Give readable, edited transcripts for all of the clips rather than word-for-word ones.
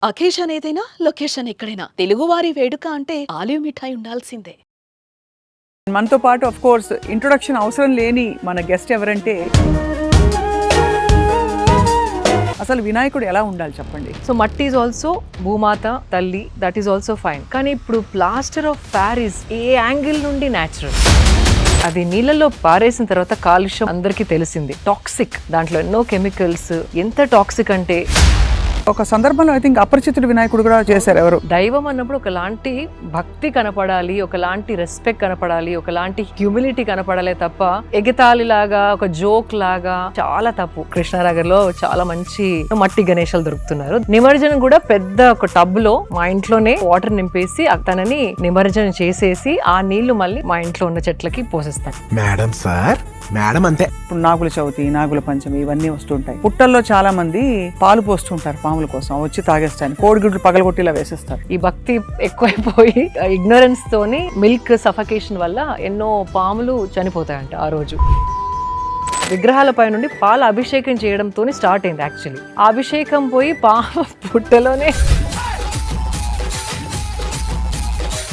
Occasion ఏదైనా location ఎక్కడైనా తెలుగువారి వేడుక అంటే ఆలివ్ మిఠాయి ఉండాల్సిందే. మనతో పాటు ఆఫ్ కోర్స్ ఇంట్రొడక్షన్ అవసరం లేని మన గెస్ట్ ఎవరంటే అసలు వినాయకుడు ఎలా ఉండాలి చెప్పండి. సో మట్టి ఈజ్ ఆల్సో భూమాత తల్లి, దట్ ఈస్ ఆల్సో ఫైన్. కానీ ఇప్పుడు ప్లాస్టర్ ఆఫ్ ప్యారిస్ ఏ యాంగిల్ నుండి న్యాచురల్. అది నీళ్ళలో పారేసిన తర్వాత కాలుష్యం అందరికీ తెలిసింది, టాక్సిక్. దాంట్లో ఎన్నో కెమికల్స్. ఎంత టాక్సిక్ అంటే ఒక సందర్భంలో ఐ థింక్ అపరిచితుడు వినాయకుడు కూడా చేశారు ఎవరు. దైవం అన్నప్పుడు ఒకలాంటి భక్తి కనపడాలి, ఒకలాంటి రెస్పెక్ట్ కనపడాలి, ఒకలాంటి హ్యూమిలిటీ కనపడాలి తప్ప ఎగతాళి లాగా ఒక జోక్ లాగా చాలా తప్పు. కృష్ణానగర్లో చాలా మంచి మట్టి గణేశాలు దొరుకుతున్నారు. నిమజ్జనం కూడా పెద్ద ఒక టబ్ లో మా ఇంట్లోనే వాటర్ నింపేసి తనని నిమజ్జనం చేసేసి ఆ నీళ్లు మళ్ళీ మా ఇంట్లో ఉన్న చెట్లకి పోసేస్తాం. మేడం సార్, మేడం అంతే. ఇప్పుడు నాగుల చవితి, నాగుల పంచమి ఇవన్నీ వస్తుంటాయి. పుట్టల్లో చాలా మంది పాలు పోస్తుంటారు పాముల కోసం, వచ్చి తాగేస్తాను. కోడిగుడ్లు పగలగొట్టిలా వేసేస్తారు. ఈ భక్తి ఎక్కువైపోయి ఇగ్నోరెన్స్ తోని మిల్క్ సఫకేషన్ వల్ల ఎన్నో పాములు చనిపోతాయంట ఆ రోజు. విగ్రహాల పై నుండి పాల అభిషేకం చేయడంతో స్టార్ట్ అయింది యాక్చువల్లీ. అభిషేకం పోయి పాము పుట్టలోనే.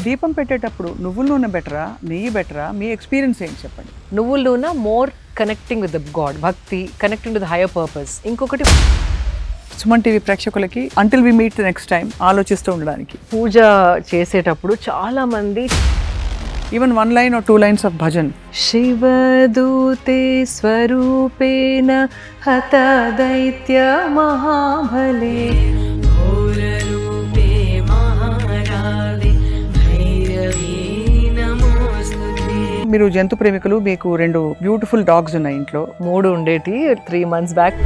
దీపం పెట్టేటప్పుడు నువ్వుల నూనె బెటరా, నెయ్యి బెటరా? మీ ఎక్స్పీరియన్స్ ఏంటి చెప్పండి. నువ్వుల నూనె more connecting with the god, భక్తి, కనెక్టింగ్ విత్ హైయర్ పర్పస్. ఇంకొకటి సుమన్ టీవీ ప్రేక్షకులకి until we meet next time ఆలోచిస్తూ ఉండడానికి. పూజ చేసేటప్పుడు చాలా మంది even 1 line or 2 lines of bhajan. శివదూతే స్వరూపేణ హత దైత్య మహాబలే మీరు జంతు ప్రేమికులు, మీకు 2 బ్యూటిఫుల్ డాగ్స్ ఉన్నాయి ఇంట్లో. 3 ఉండేటి 3 months బ్యాక్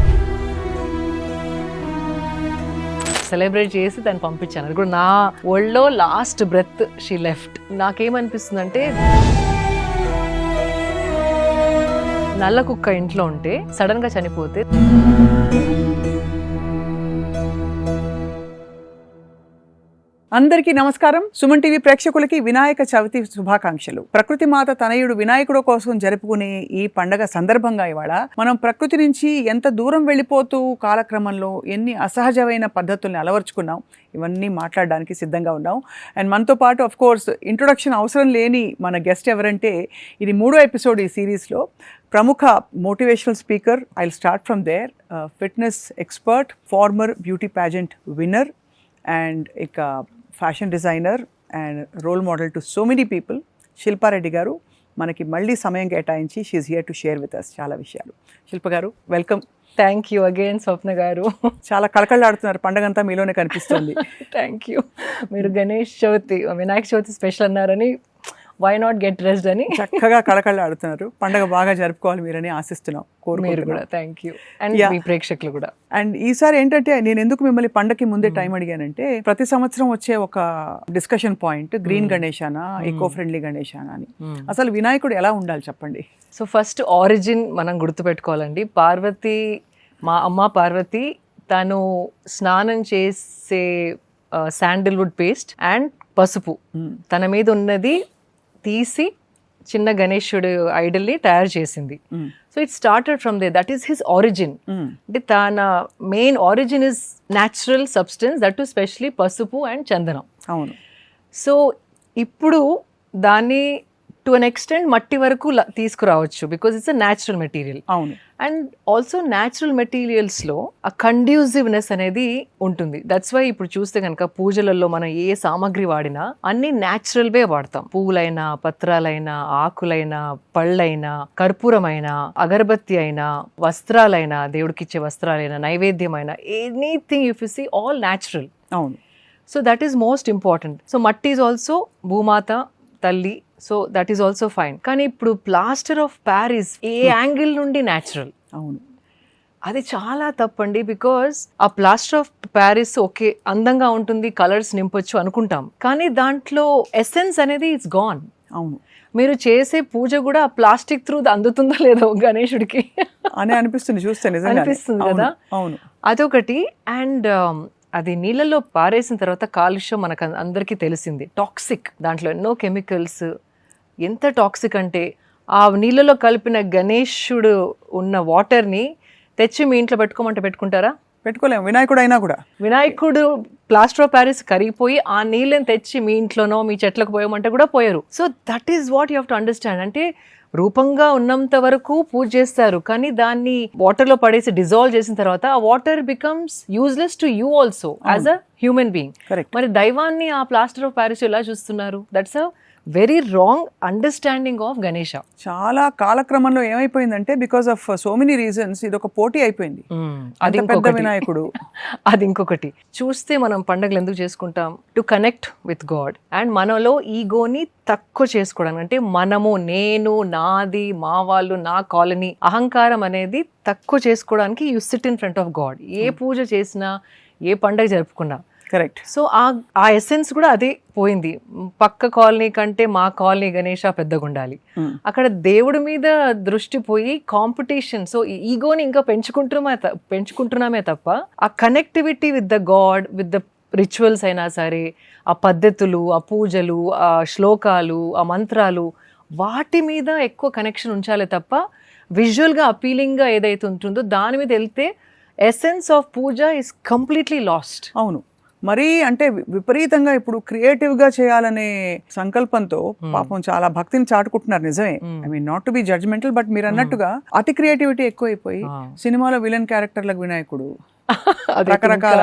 సెలబ్రేట్ చేసి దాన్ని పంపించాను. అది కూడా నా ఒళ్ళో లాస్ట్ బ్రెత్ షీ లెఫ్ట్. నాకేమనిపిస్తుందంటే నల్ల కుక్క ఇంట్లో ఉంటే సడన్ గా చనిపోతే అందరికీ నమస్కారం. సుమన్ టీవీ ప్రేక్షకులకి వినాయక చవితి శుభాకాంక్షలు. ప్రకృతి మాత తనయుడు వినాయకుడు కోసం జరుపుకునే ఈ పండగ సందర్భంగా ఇవాళ మనం ప్రకృతి నుంచి ఎంత దూరం వెళ్ళిపోతూ కాలక్రమంలో ఎన్ని అసహజమైన పద్ధతుల్ని అలవర్చుకున్నాం, ఇవన్నీ మాట్లాడడానికి సిద్ధంగా ఉన్నాం. అండ్ మనతో పాటు ఆఫ్ కోర్స్ ఇంట్రొడక్షన్ అవసరం లేని మన గెస్ట్ ఎవరంటే ఇది 3వ ఎపిసోడ్ ఈ సిరీస్లో. ప్రముఖ motivational speaker, I will start from there. Fitness expert, former beauty pageant winner and ఇక fashion designer and role model to so many people, Shilpa Reddy గారు మనకి మళ్ళీ సమయం కేటాయించి she is here to share with us చాలా విషయాలు. శిల్ప గారు welcome. Thank you again Swapna గారు. చాలా కళకళలాడుతున్నారు, పండగంతా మీలోనే కనిపిస్తుంది. Thank you. మీరు గణేష్ చవితి, వినాయక చవితి స్పెషల్ అన్నారని వై నాట్ గెట్ రెస్ట్ అని చక్కగా కళకళలాడుతున్నారు. పండగ బాగా జరుపుకోవాలి మీరని ఆశిస్తున్నాం, మీరు కూడా. Thank you. అండ్ మీ ప్రేక్షకులు కూడా. అండ్ ఈసారి ఏంటంటే నేను ఎందుకు మిమ్మల్ని పండగకి ముందే టైం అడిగానంటే ప్రతి సంవత్సరం వచ్చే ఒక డిస్కషన్ పాయింట్ గ్రీన్ గణేశానా, ఎకో ఫ్రెండ్లీ గణేశానా అని. అసలు వినాయకుడు ఎలా ఉండాలి చెప్పండి. సో ఫస్ట్ ఆరిజిన్ మనం గుర్తుపెట్టుకోవాలండి. పార్వతి, మా అమ్మ పార్వతి, తను స్నానం చేసే శాండిల్వుడ్ పేస్ట్ అండ్ పసుపు తన మీద ఉన్నది తీసి చిన్న గణేశుడు ఐడల్ని తయారు చేసింది. So it started from they, that is his origin. అంటే తన main origin is natural substance, that to especially పసుపు అండ్ చందనం. అవును. సో ఇప్పుడు దాన్ని టు అన్ ఎక్స్టెంట్ మట్టి వరకు తీసుకురావచ్చు, because it's a natural material. అవును. అండ్ ఆల్సో న్యాచురల్ మెటీరియల్స్లో ఆ కండ్యూసివ్నెస్ అనేది ఉంటుంది. దట్స్ వై ఇప్పుడు చూస్తే కనుక పూజలలో మనం ఏ సామాగ్రి వాడినా అన్ని న్యాచురల్వే వాడతాం. పువ్వులైనా, పత్రాలైనా, ఆకులైనా, పళ్ళైనా, కర్పూరమైనా, అగరబత్తి అయినా, వస్త్రాలైనా, దేవుడికి ఇచ్చే వస్త్రాలైనా, నైవేద్యమైనా, anything if you see all natural. అవును. So that is most important. So మట్టి ఈజ్ ఆల్సో భూమాత తల్లి, so that is also fine. కానీ ఇప్పుడు ప్లాస్టర్ ఆఫ్ ప్యారిస్ ఏ యాంగిల్ నుండి న్యాచురల్. అవును. అది చాలా తప్పండి. బికాజ్ ఆ ప్లాస్టర్ ఆఫ్ ప్యారిస్ ఓకే అందంగా ఉంటుంది, కలర్స్ నింపొచ్చు అనుకుంటాం, కానీ దాంట్లో ఎసెన్స్ అనేది ఇట్స్ గాన్. అవును. మీరు చేసే పూజ కూడా ప్లాస్టిక్ త్రూ అందుతుందో లేదో గణేశుడికి అని అనిపిస్తుంది చూస్తే, నిజంగా అనిపిస్తుంది కదా. అవును. అదొకటి. అండ్ అది నీళ్ళలో పారేసిన తర్వాత కాలుష్యం మనకు అందరికీ తెలిసింది, టాక్సిక్. దాంట్లో ఎన్నో కెమికల్స్. ఎంత టాక్సిక్ అంటే ఆ నీళ్ళలో కలిపిన గణేశుడు ఉన్న వాటర్ని తెచ్చి మీ ఇంట్లో పెట్టుకోమంటే పెట్టుకుంటారా? పెట్టుకోలేము వినాయకుడు అయినా కూడా. వినాయకుడు ప్లాస్టర్ ఆఫ్ ప్యారిస్ కరిగిపోయి ఆ నీళ్ళని తెచ్చి మీ ఇంట్లోనో మీ చెట్లకు పోయమంటే కూడా పోయారు. So that is what you have to understand. అంటే రూపంగా ఉన్నంత వరకు పూజ చేస్తారు, కానీ దాన్ని వాటర్ లో పడేసి డిజాల్వ్ చేసిన తర్వాత ఆ water becomes useless to you also as a human being. మరి దైవాన్ని ఆ ప్లాస్టర్ ఆఫ్ ప్యారిస్ ఎలా చూస్తున్నారు? That's a very wrong understanding of Ganesha. చాలా కాలక్రమంలో ఏమైపోయిందంటే because of so many reasons ఇది ఒక పోటీ అయిపోయింది. అది అంత పెద్ద వినాయకుడు. అది ఇంకొకటి చూస్తే మనం పండుగలు ఎందుకు చేసుకుంటాం? To connect with God and మనలో ఈగోని తక్కువ చేసుకోవడానికి. అంటే మనము, నేను, నాది, మా వాళ్ళు, నా కాలనీ, అహంకారం అనేది తక్కువ చేసుకోవడానికి you sit in front of god. ఏ పూజ చేసినా, ఏ పండుగ జరుపుకున్నా. కరెక్ట్. సో ఆ ఎసెన్స్ కూడా అదే పోయింది. పక్క కాలనీ కంటే మా కాలనీ గణేష పెద్దగా ఉండాలి. అక్కడ దేవుడి మీద దృష్టి పోయి కాంపిటీషన్. సో ఈగోని ఇంకా పెంచుకుంటున్నామే తప్ప ఆ connectivity with the God, with the rituals అయినా సరే, ఆ పద్ధతులు, ఆ పూజలు, ఆ శ్లోకాలు, ఆ మంత్రాలు, వాటి మీద ఎక్కువ కనెక్షన్ ఉంచాలి తప్ప విజువల్గా అపీలింగ్గా ఏదైతే ఉంటుందో దాని మీద వెళ్తే essence of puja is completely lost. అవును. మరీ అంటే విపరీతంగా ఇప్పుడు క్రియేటివ్ గా చేయాలనే సంకల్పంతో పాపం చాలా భక్తిని చాటుకుంటున్నారు. నిజమే, I mean not to be judgemental, but మీరు అన్నట్టుగా అతి క్రియేటివిటీ ఎక్కువైపోయి సినిమాలో విలన్ క్యారెక్టర్లకు వినాయకుడు, రకరకాల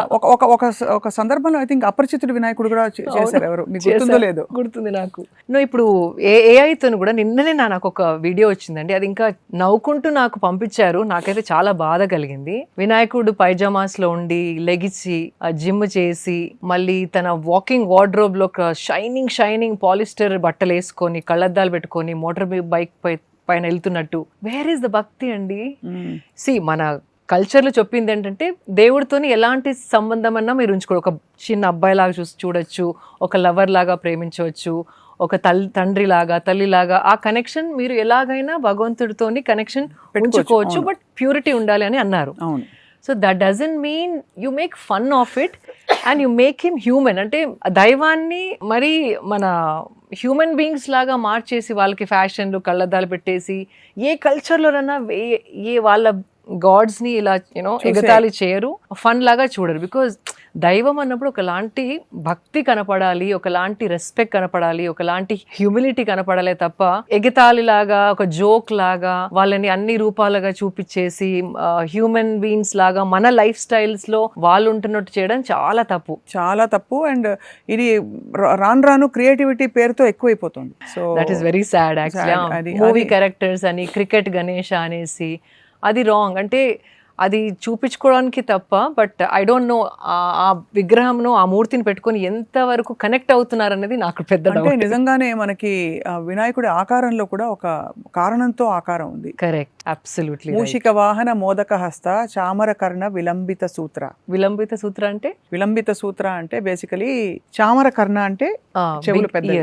ఒక సందర్భంలో ఐ థింక్ అపరిచితుడు వినాయకుడు కూడా చేశారు. ఎవరు మీకు గుర్తుందో లేదో? గుర్తుంది నాకు. ఇప్పుడు ఏఐతో కూడా నిన్ననే నాకు ఒక వీడియో వచ్చిందండి. అది ఇంకా నవ్వుకుంటూ నాకు పంపించారు. నాకైతే చాలా బాధ కలిగింది. వినాయకుడు పైజామాస్ లో ఉండి లెగిసి జిమ్ చేసి మళ్ళీ తన వాకింగ్ వార్డ్రోబ్ లో షైనింగ్ పాలిస్టర్ బట్టలు వేసుకొని కళ్ళద్దాలు పెట్టుకొని మోటార్ బైక్ పైన వెళ్తున్నట్టు. వేర్ ఇస్ ద భక్తి అండి? మన కల్చర్లో చెప్పింది ఏంటంటే దేవుడితోని ఎలాంటి సంబంధం అన్నా మీరు ఉంచుకోవచ్చు. ఒక చిన్న అబ్బాయి లాగా చూడొచ్చు, ఒక లవర్ లాగా ప్రేమించవచ్చు, ఒక తండ్రి లాగా, తల్లి లాగా. ఆ కనెక్షన్ మీరు ఎలాగైనా భగవంతుడితోని కనెక్షన్ ఉంచుకోవచ్చు, బట్ ప్యూరిటీ ఉండాలి అని అన్నారు. So that doesn't mean you make fun of it and you make him human. అంటే దైవాన్ని మరి మన హ్యూమన్ బీయింగ్స్ లాగా మార్చేసి వాళ్ళకి ఫ్యాషన్లు, కళ్ళద్దాలు పెట్టేసి ఏ కల్చర్లోనన్నా ఏ వాళ్ళ గాడ్స్ ని ఇలా ఎగతాళి చేయరు, ఫన్ లాగా చూడరు. బికాజ్ దైవం అన్నప్పుడు ఒకలాంటి భక్తి కనపడాలి, ఒకలాంటి రెస్పెక్ట్ కనపడాలి, ఒకలాంటి హ్యూమిలిటీ కనపడాలి తప్ప ఎగతాళి లాగా, ఒక జోక్ లాగా వాళ్ళని అన్ని రూపాలుగా చూపించేసి హ్యూమన్ బీయింగ్స్ లాగా మన లైఫ్ స్టైల్స్ లో వాళ్ళు ఉంటున్నట్టు చేయడం చాలా తప్పు, చాలా తప్పు. అండ్ ఇది రాను క్రియేటివిటీ పేరుతో ఎక్కువైపోతుంది. So that is very sad actually. Movie characters అని, క్రికెట్ గణేష అనేసి, అది రాంగ్. అంటే అది చూపించుకోవడానికి తప్ప, బట్ ఐ డోంట్ నో ఆ విగ్రహంను, ఆ మూర్తిని పెట్టుకొని ఎంతవరకు కనెక్ట్ అవుతున్నారు అనేది నాకు పెద్ద డౌట్. నిజంగానే మనకి వినాయకుడి ఆకారంలో కూడా ఒక కారణంతో ఆకారం ఉంది. Correct, absolutely. మూషిక వాహన మోదక హస్త చామర కర్ణ విలంబిత సూత్ర. విలంబిత సూత్ర అంటే? విలంబిత సూత్ర అంటే బేసికలీ చామర కర్ణ అంటే చెవులు పెద్దది,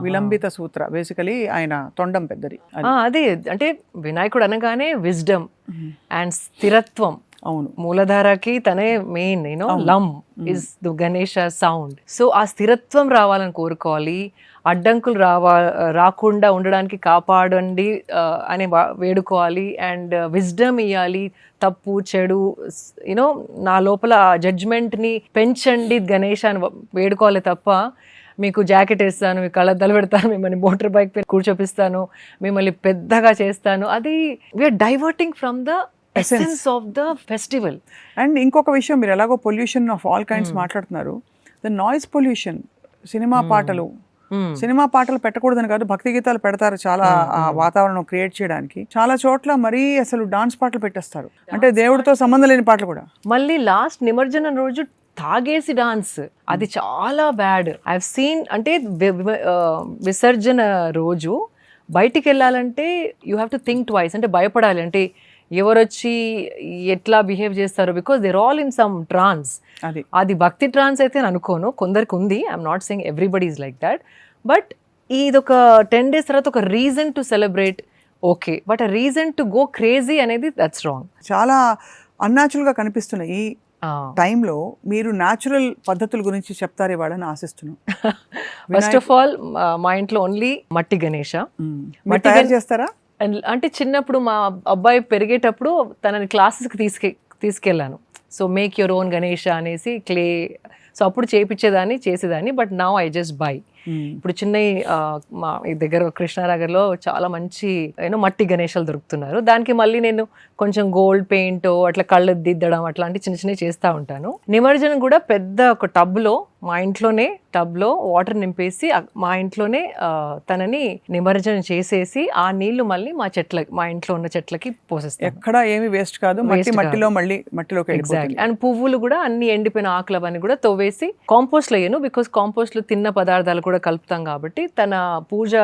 విలంబిత సూత్ర బేసికలీ ఆయన తొండం పెద్దది. అదే అంటే వినాయకుడు అనగానే విజ్డమ్ అండ్ స్థిరత్వం. అవును, మూలధారకి తనే మెయిన్, లమ్ is the Ganesha sound. So ఆ స్థిరత్వం రావాలని కోరుకోవాలి, అడ్డంకులు రాకుండా ఉండడానికి కాపాడండి అని వేడుకోవాలి, అండ్ విజ్డమ్ ఇవ్వాలి. తప్పు చెడు నా లోపల జడ్జ్మెంట్ని పెంచండి గణేష అని వేడుకోవాలి తప్ప మీకు జాకెట్ వేస్తాను, మీ కళ్ళద్దాలు పెడతాను, మిమ్మల్ని మోటార్ బైక్ పైన కూర్చోపిస్తాను, మిమ్మల్ని పెద్దగా చేస్తాను, అది we are diverting from the essence of the festival. And ఇంకొక విషయం, మీరు ఎలాగో పొల్యూషన్ ఆఫ్ ఆల్ కైండ్స్ మాట్లాడుతున్నారు, ద నాయిస్ పొల్యూషన్. సినిమా పాటలు పెట్టకూడదని కాదు, భక్తి గీతాలు పెడతారు చాలా వాతావరణం క్రియేట్ చేయడానికి. చాలా చోట్ల మరీ అసలు డాన్స్ పాటలు పెట్టేస్తారు, అంటే దేవుడితో సంబంధం లేని పాటలు కూడా. మళ్ళీ లాస్ట్ నిమజ్జనం రోజు తాగేసి డాన్స్, అది చాలా బ్యాడ్. I have seen. అంటే విసర్జన రోజు బయటికి వెళ్ళాలంటే you have to think twice, అంటే భయపడాలి. అంటే ఎవరొచ్చి ఎట్లా బిహేవ్ చేస్తారో, because there all in some trance. అది భక్తి ట్రాన్స్ అయితే నేను అనుకోను, కొందరికి ఉంది. I'm not saying everybody is like that, but ఇదొక 10 days తర్వాత ఒక reason to celebrate, okay, but a reason to go crazy అనేది దట్స్ రాంగ్. చాలా అన్యాచురల్ గా కనిపిస్తున్నాయి. ఈ టైంలో మీరు న్యాచురల్ పద్ధతుల గురించి చెప్తారు ఇవాళని ఆశిస్తున్నాం. ఫస్ట్ ఆఫ్ ఆల్ మా ఇంట్లో ఓన్లీ మట్టి గణేష. మట్టి చేస్తారా? అంటే చిన్నప్పుడు మా అబ్బాయి పెరిగేటప్పుడు తనని క్లాసెస్కి తీసుకెళ్ళాను. So make your own Ganesha అనేసి క్లే, సో అప్పుడు చేసేదాన్ని but now I just by. ఇప్పుడు చిన్న మా దగ్గర కృష్ణానగర్లో చాలా మంచి మట్టి గణేశాలు దొరుకుతున్నారు. దానికి మళ్ళీ నేను కొంచెం గోల్డ్ పెయింట్ అట్లా కళ్ళు దిద్దడం అట్లాంటి చిన్న చిన్నవి చేస్తూ ఉంటాను. నిమజ్జనం కూడా పెద్ద ఒక టబ్లో, మా ఇంట్లోనే టబ్లో వాటర్ నింపేసి మా ఇంట్లోనే తనని నిమజ్జనం చేసేసి ఆ నీళ్లు మళ్ళీ మా ఇంట్లో ఉన్న చెట్లకి పోసేస్తాను. ఎక్కడ ఏమి వేస్ట్ కాదు, మట్టిలో మళ్ళీ మట్టిలోకి ఎగ్జాక్ట్లీ. అండ్ పువ్వులు కూడా అన్ని ఎండిపోయిన ఆకులు అవన్నీ కూడా తవ్వేసి కాంపోస్ట్ లో వేయను, బికాస్ కాంపోస్ట్ లో తిన్న పదార్థాలు కూడా కలుపుతాం కాబట్టి తన పూజ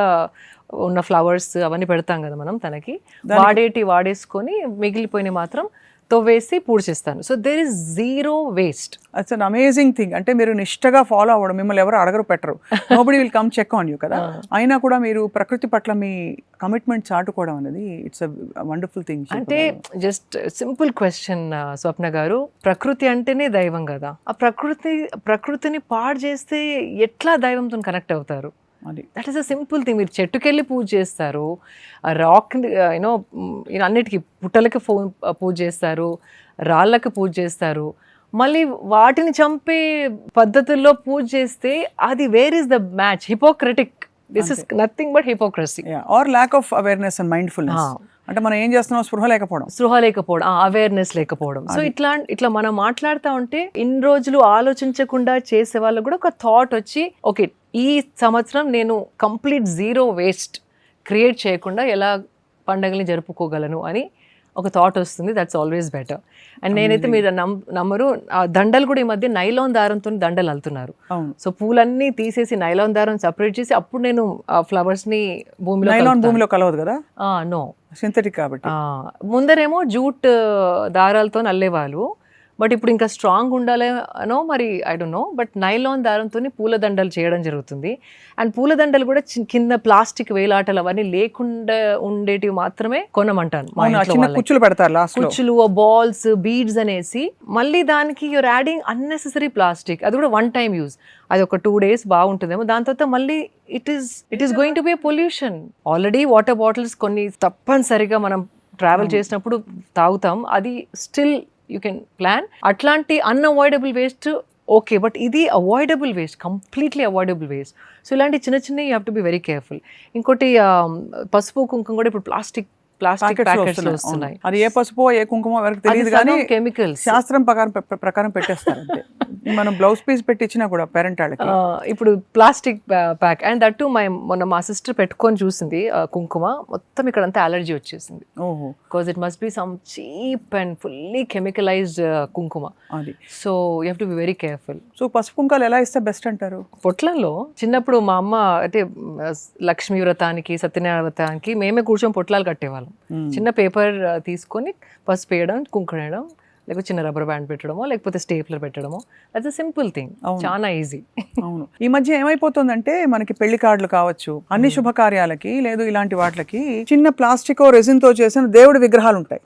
ఉన్న ఫ్లవర్స్ అవన్నీ పెడతాం కదా మనం, తనకి వాడేసుకొని మిగిలిపోయిన మాత్రం తవ్వేసి పూడ్చేస్తాను. So there is zero waste. It's an amazing thing. అంటే మీరు నిష్టగా ఫాలో అవ్వడం, మిమ్మల్ని ఎవరు అడగరు పెట్టరు, nobody will come check on you కదా. అయినా కూడా మీరు ప్రకృతి పట్ల మీ కమిట్మెంట్ చాటుకోవడం అనేది ఇట్స్ అ వండర్ఫుల్ థింగ్. అంటే జస్ట్ సింపుల్ క్వశ్చన్ స్వప్న గారు, ప్రకృతి అంటేనే దైవం కదా, ఆ ప్రకృతిని పాడు చేస్తే ఎట్లా దైవంతో కనెక్ట్ అవుతారు? That is a simple thing. మీరు చెట్టుకెళ్ళి పూజ చేస్తారు, రాక్ అన్నిటికీ పుట్టలకి పూజ చేస్తారు, రాళ్ళకి పూజ చేస్తారు, మళ్ళీ వాటిని చంపే పద్ధతుల్లో పూజ చేస్తే అది where is the match? Hypocritic. This is nothing but hypocrisy or lack of awareness and mindfulness. అంటే మనం ఏం చేస్తున్నాం, స్పృహ లేకపోవడం, అవేర్నెస్ లేకపోవడం. సో ఇట్లా మనం మాట్లాడుతూ ఉంటే ఇన్ని రోజులు ఆలోచించకుండా చేసే వాళ్ళకు కూడా ఒక థాట్ వచ్చి, ఓకే ఈ సంవత్సరం నేను కంప్లీట్ జీరో వేస్ట్ క్రియేట్ చేయకుండా ఎలా పండుగల్ని జరుపుకోగలను అని ఒక థాట్ వస్తుంది. That's always better. అండ్ నేనైతే మీరు నమ్మరు, దండలు కూడా ఈ మధ్య నైలాన్ దారంతో దండలు అల్లుతున్నారు. సో పూలన్నీ తీసేసి నైలాన్ దారం సపరేట్ చేసి అప్పుడు నేను ఫ్లవర్స్ ని భూమిలో కలవదు కదా. నో, సింథటిక్ కాబట్టి. ముందరేమో జూట్ దారాలతో అల్లేవాళ్ళు, బట్ ఇప్పుడు ఇంకా స్ట్రాంగ్ ఉండాలనో మరి I don't no, but nylon దారంతో పూలదండలు చేయడం జరుగుతుంది. అండ్ పూలదండలు కూడా కింద ప్లాస్టిక్ వేలాటలు అవన్నీ లేకుండా ఉండేటివి మాత్రమే కొనమంటాను. కుచ్చులు పెడతారు, కుచ్చులు, బాల్స్, బీడ్స్ అనేసి మళ్ళీ దానికి యూర్ యాడింగ్ అన్నెసెసరీ ప్లాస్టిక్. అది కూడా వన్ టైమ్ యూజ్. అది ఒక 2 days బాగుంటుందేమో, దాని తర్వాత మళ్ళీ it is going to be pollution. Already water bottles కొన్ని తప్పనిసరిగా మనం ట్రావెల్ చేసినప్పుడు తాగుతాం, అది స్టిల్ యూ కెన్ ప్లాన్. అట్లాంటి అన్అవాయిడబుల్ వేస్ట్ ఓకే, బట్ ఇది avoidable waste, completely avoidable waste. So ఇలాంటి చిన్న you have to be very careful. ఇంకోటి పసుపు కుంకుమ కూడా ఇప్పుడు ప్లాస్టిక్ ప్యాకెట్స్ లో వస్తున్నాయి. అది ఏ పసుపు ఏ కుంకుమ ఎవరికి తెలియదు కానీ కెమికల్స్ శాస్త్రం ప్రకారం పెట్టేస్తారు. మనం బ్లౌజ్ పీస్ పెట్టించినా కూడా పేరెంట్ వాళ్ళకి ఇప్పుడు plastic pack. And that to మొన్న మా సిస్టర్ పెట్టుకొని చూసింది కుంకుమ, మొత్తం ఇక్కడంతా అలర్జీ వచ్చేసింది. Because it must be some cheap and fully chemicalised కుంకుమ. అది so you have to be very careful. So పసుపు కుంకాలు ఎలా ఇస్తే బెస్ట్ అంటారు? పొట్లలో చిన్నప్పుడు మా అమ్మ అంటే లక్ష్మీ వ్రతానికి, సత్యనారాయణ వ్రతానికి మేమే కూర్చొని పొట్లాలు కట్టేవాళ్ళం. చిన్న పేపర్ తీసుకొని పసుపు వేయడం, కుంకుమ వేయడం, లేకపోతే చిన్న రబ్బర్ బ్యాండ్ పెట్టడమో లేకపోతే స్టేప్లర్ పెట్టడమో. దట్స్ అ సింపుల్ థింగ్, చాలా ఈజీ. అవును, ఈ మధ్య ఏమైపోతుందంటే మనకి పెళ్లి కార్డులు కావచ్చు, అన్ని శుభకార్యాలకి లేదు ఇలాంటి వాటికి చిన్న ప్లాస్టిక్ రెజిన్ తో చేసిన దేవుడి విగ్రహాలు ఉంటాయి.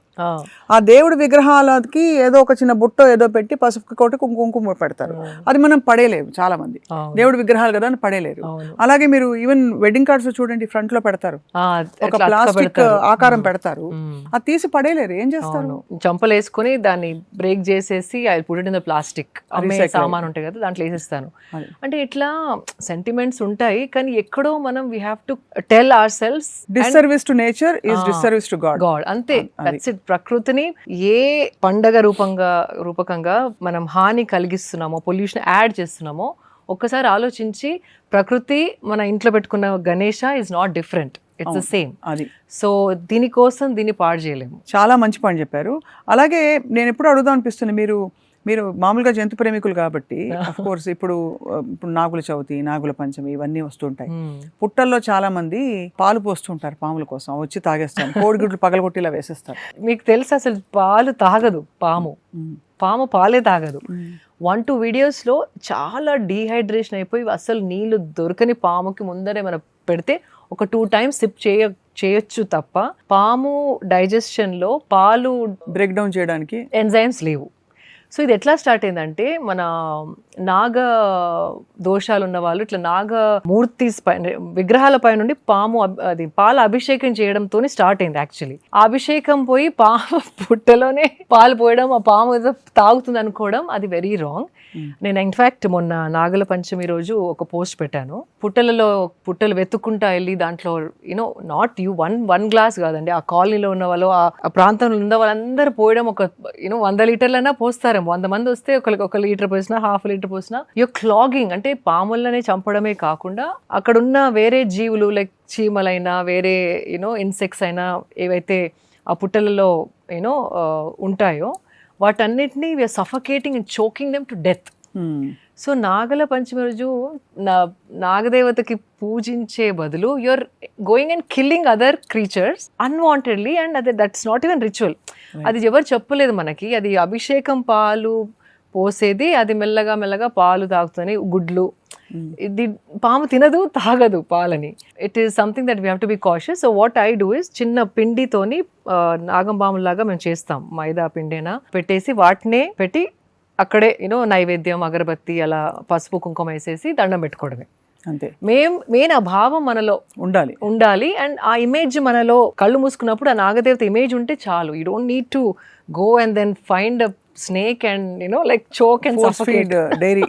ఆ దేవుడి విగ్రహాలకి ఏదో ఒక చిన్న బుట్ట ఏదో పెట్టి పసుపు కోటి కుంకుమ పెడతారు. అది మనం పడేలేము, చాలా మంది దేవుడి విగ్రహాలు కదా అని పడేలేరు. అలాగే మీరు ఈవెన్ వెడ్డింగ్ కార్డ్స్ చూడండి, ఫ్రంట్ లో పెడతారు, ఒక ప్లాస్టిక్ ఆకారం పెడతారు, అది తీసి పడేలేరు. ఏం చేస్తారు? చంపలు వేసుకుని దాన్ని బ్రేక్ చేసేసి I put it in the plastic. అమ్మే సామాన్ ఉంటాయి కదా, దాంట్లో వేసేస్తాను. అంటే ఇట్లా సెంటిమెంట్స్ ఉంటాయి, కానీ ఎక్కడో మనం we have to tell hour selves disservice to nature is disservice to God. అంతే, దట్స్ ఇట్. ప్రకృతిని ఏ పండగ రూపకంగా మనం హాని కలిగిస్తున్నామో, పొల్యూషన్ యాడ్ చేస్తున్నామో ఒక్కసారి ఆలోచించి, ప్రకృతి మన ఇంట్లో పెట్టుకున్న Ganesha is not different, it's the same. అది సో దీనికోసం దీన్ని పాడు చేయలేము. చాలా మంచి పాయింట్ చెప్పారు. అలాగే నేను ఎప్పుడు అడుగుదాం అనిపిస్తుంది, మీరు మామూలుగా జంతు ప్రేమికులు కాబట్టి అఫ్ కోర్స్ ఇప్పుడు నాగుల చవితి, నాగుల పంచమి ఇవన్నీ వస్తుంటాయి. పుట్టల్లో చాలా మంది పాలు పోస్తుంటారు పాముల కోసం, వచ్చి తాగేస్తారు, కోడిగుడ్లు పగలగొట్టిలా వేసేస్తారు. మీకు తెలుసు అసలు పాలు తాగదు పాము పాలే తాగదు. 1-2 వీడియోస్లో చాలా డీహైడ్రేషన్ అయిపోయి అసలు నీళ్లు దొరకని పాముకి ముందరే మనం పెడితే ఒక 2 times సిప్ చేయొచ్చు తప్ప పాము డైజెషన్లో పాలు బ్రేక్ డౌన్ చేయడానికి ఎంజైమ్స్ లేవు. సో ఇది ఎట్లా స్టార్ట్ అయిందంటే, మన దోషాలు ఉన్న వాళ్ళు ఇట్లా నాగమూర్తి విగ్రహాల పై నుండి అది పాల అభిషేకం చేయడంతో స్టార్ట్ అయింది యాక్చువల్లీ. ఆ అభిషేకం పోయి పాము పుట్టలోనే పాలు పోయడం, ఆ పాము ఏదో తాగుతుంది అనుకోవడం, అది వెరీ రాంగ్. నేను ఇన్ఫాక్ట్ మొన్న నాగల పంచమి రోజు ఒక పోస్ట్ పెట్టాను. పుట్టలు వెతుక్కుంటా వెళ్ళి దాంట్లో యూనో నాట్ వన్ గ్లాస్ కాదండి, ఆ కాలనీలో ఉన్న వాళ్ళు, ఆ ప్రాంతంలో ఉన్న వాళ్ళందరూ పోయడం, ఒక 100 లీటర్లైనా పోస్తారేమో. 100 మంది వస్తే ఒక లీటర్ పోసినా, ½ లీటర్ పోసినా, క్లాగింగ్ అంటే పాములనే చంపడమే కాకుండా అక్కడున్న వేరే జీవులు లైక్ చీమలైనా వేరే ఇన్సెక్ట్స్ అయినా ఏవైతే ఆ పుట్టలలో ఉంటాయో వాటన్నిటినీ we're suffocating and choking them to death. So Nagula Panchami రోజు నాగదేవతకి పూజించే బదులు you're going and killing other creatures unwantedly, and that's not even ritual. అది ఎవరు చెప్పలేదు మనకి. అది అభిషేకం పాలు పోసేది, అది మెల్లగా పాలు తాగుతుంది, గుడ్లు. ఇది పాము తినదు, తాగదు పాలని. It is something that we have to be cautious. So what I do is చిన్న పిండితోని నాగం పాములాగా మేము చేస్తాం, మైదా పిండేనా పెట్టేసి వాటినే పెట్టి అక్కడే నైవేద్యం అగరబత్తి అలా పసుపు కుంకుమ వేసేసి దండం పెట్టుకోవడమే అంతే. మెయిన్ ఆ భావం మనలో ఉండాలి. అండ్ ఆ ఇమేజ్ మనలో కళ్ళు మూసుకున్నప్పుడు ఆ నాగదేవత ఇమేజ్ ఉంటే చాలు. You don't need to go and then find a snake and like choke and suffocate dairy.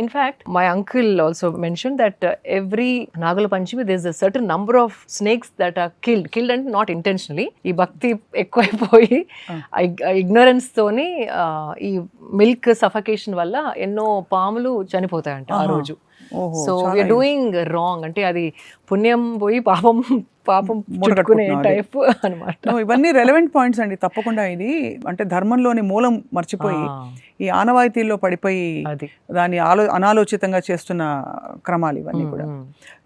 In fact, my uncle also mentioned that every Nagala Panchami there's a certain number of snakes that are killed and not intentionally. ఈ భక్తి ఎక్కువైపోయి ignorance తోని ఈ milk suffocation వల్ల ఎన్నో పాములు చనిపోతాయంట ఆ రోజు. So we are doing wrong. అంటే అది పుణ్యం పోయి పాపం చుట్టుకునే టైప్ అన్నమాట. ఇవన్నీ రెలవెంట్ పాయింట్స్ అండి, తప్పకుండా. ఇది అంటే ధర్మంలోని మూలం మర్చిపోయి ఈ ఆనవాయితీల్లో పడిపోయి దాన్ని అనాలోచితంగా చేస్తున్న క్రమాలు ఇవన్నీ కూడా.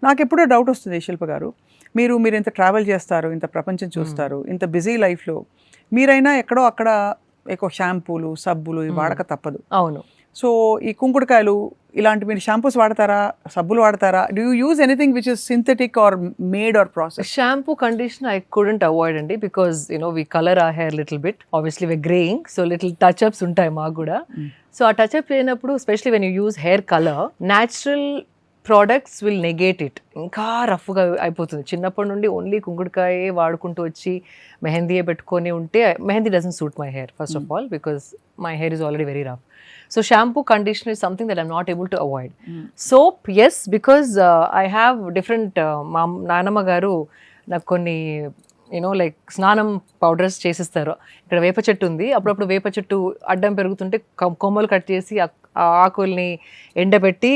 నాకు ఎప్పుడో డౌట్ వస్తుంది శిల్ప గారు, మీరు ఇంత ట్రావెల్ చేస్తారు, ఇంత ప్రపంచం చూస్తారు, ఇంత బిజీ లైఫ్లో మీరైనా ఎక్కడో అక్కడ ఎక్కువ షాంపూలు సబ్బులు వాడక తప్పదు. అవును. సో ఈ కుంకుడుకాయలు ఇలాంటి మీరు షాంపూస్ వాడతారా, సబ్బులు వాడతారా? Do you use anything which is synthetic or made or process? Shampoo conditioner I couldn't avoid అండి, బికాస్ వి కలర్ ఆ hair little bit. Obviously we greying, so little touch ups ఉంటాయి మాకు కూడా. సో ఆ టచ్ అప్ అయినప్పుడు especially when you use hair colour, natural products will negate it. ఇంకా రఫ్గా అయిపోతుంది. చిన్నప్పటి నుండి ఓన్లీ కుంకుడుకాయ వాడుకుంటూ వచ్చి మెహందీయే పెట్టుకొని ఉంటే mehndi doesn't suit my hair first of all, because my hair is already very rough. So shampoo, conditioner is something that I'm not able to avoid. Soap, yes, because I have different నానమ్మ గారు నాకు కొన్ని like స్నానం powders చేసిస్తారు. ఇక్కడ వేప చెట్టు ఉంది, అప్పుడప్పుడు వేప చెట్టు అడ్డం పెరుగుతుంటే కొమ్మలు కట్ చేసి ఆ ఆకుల్ని ఎండబెట్టి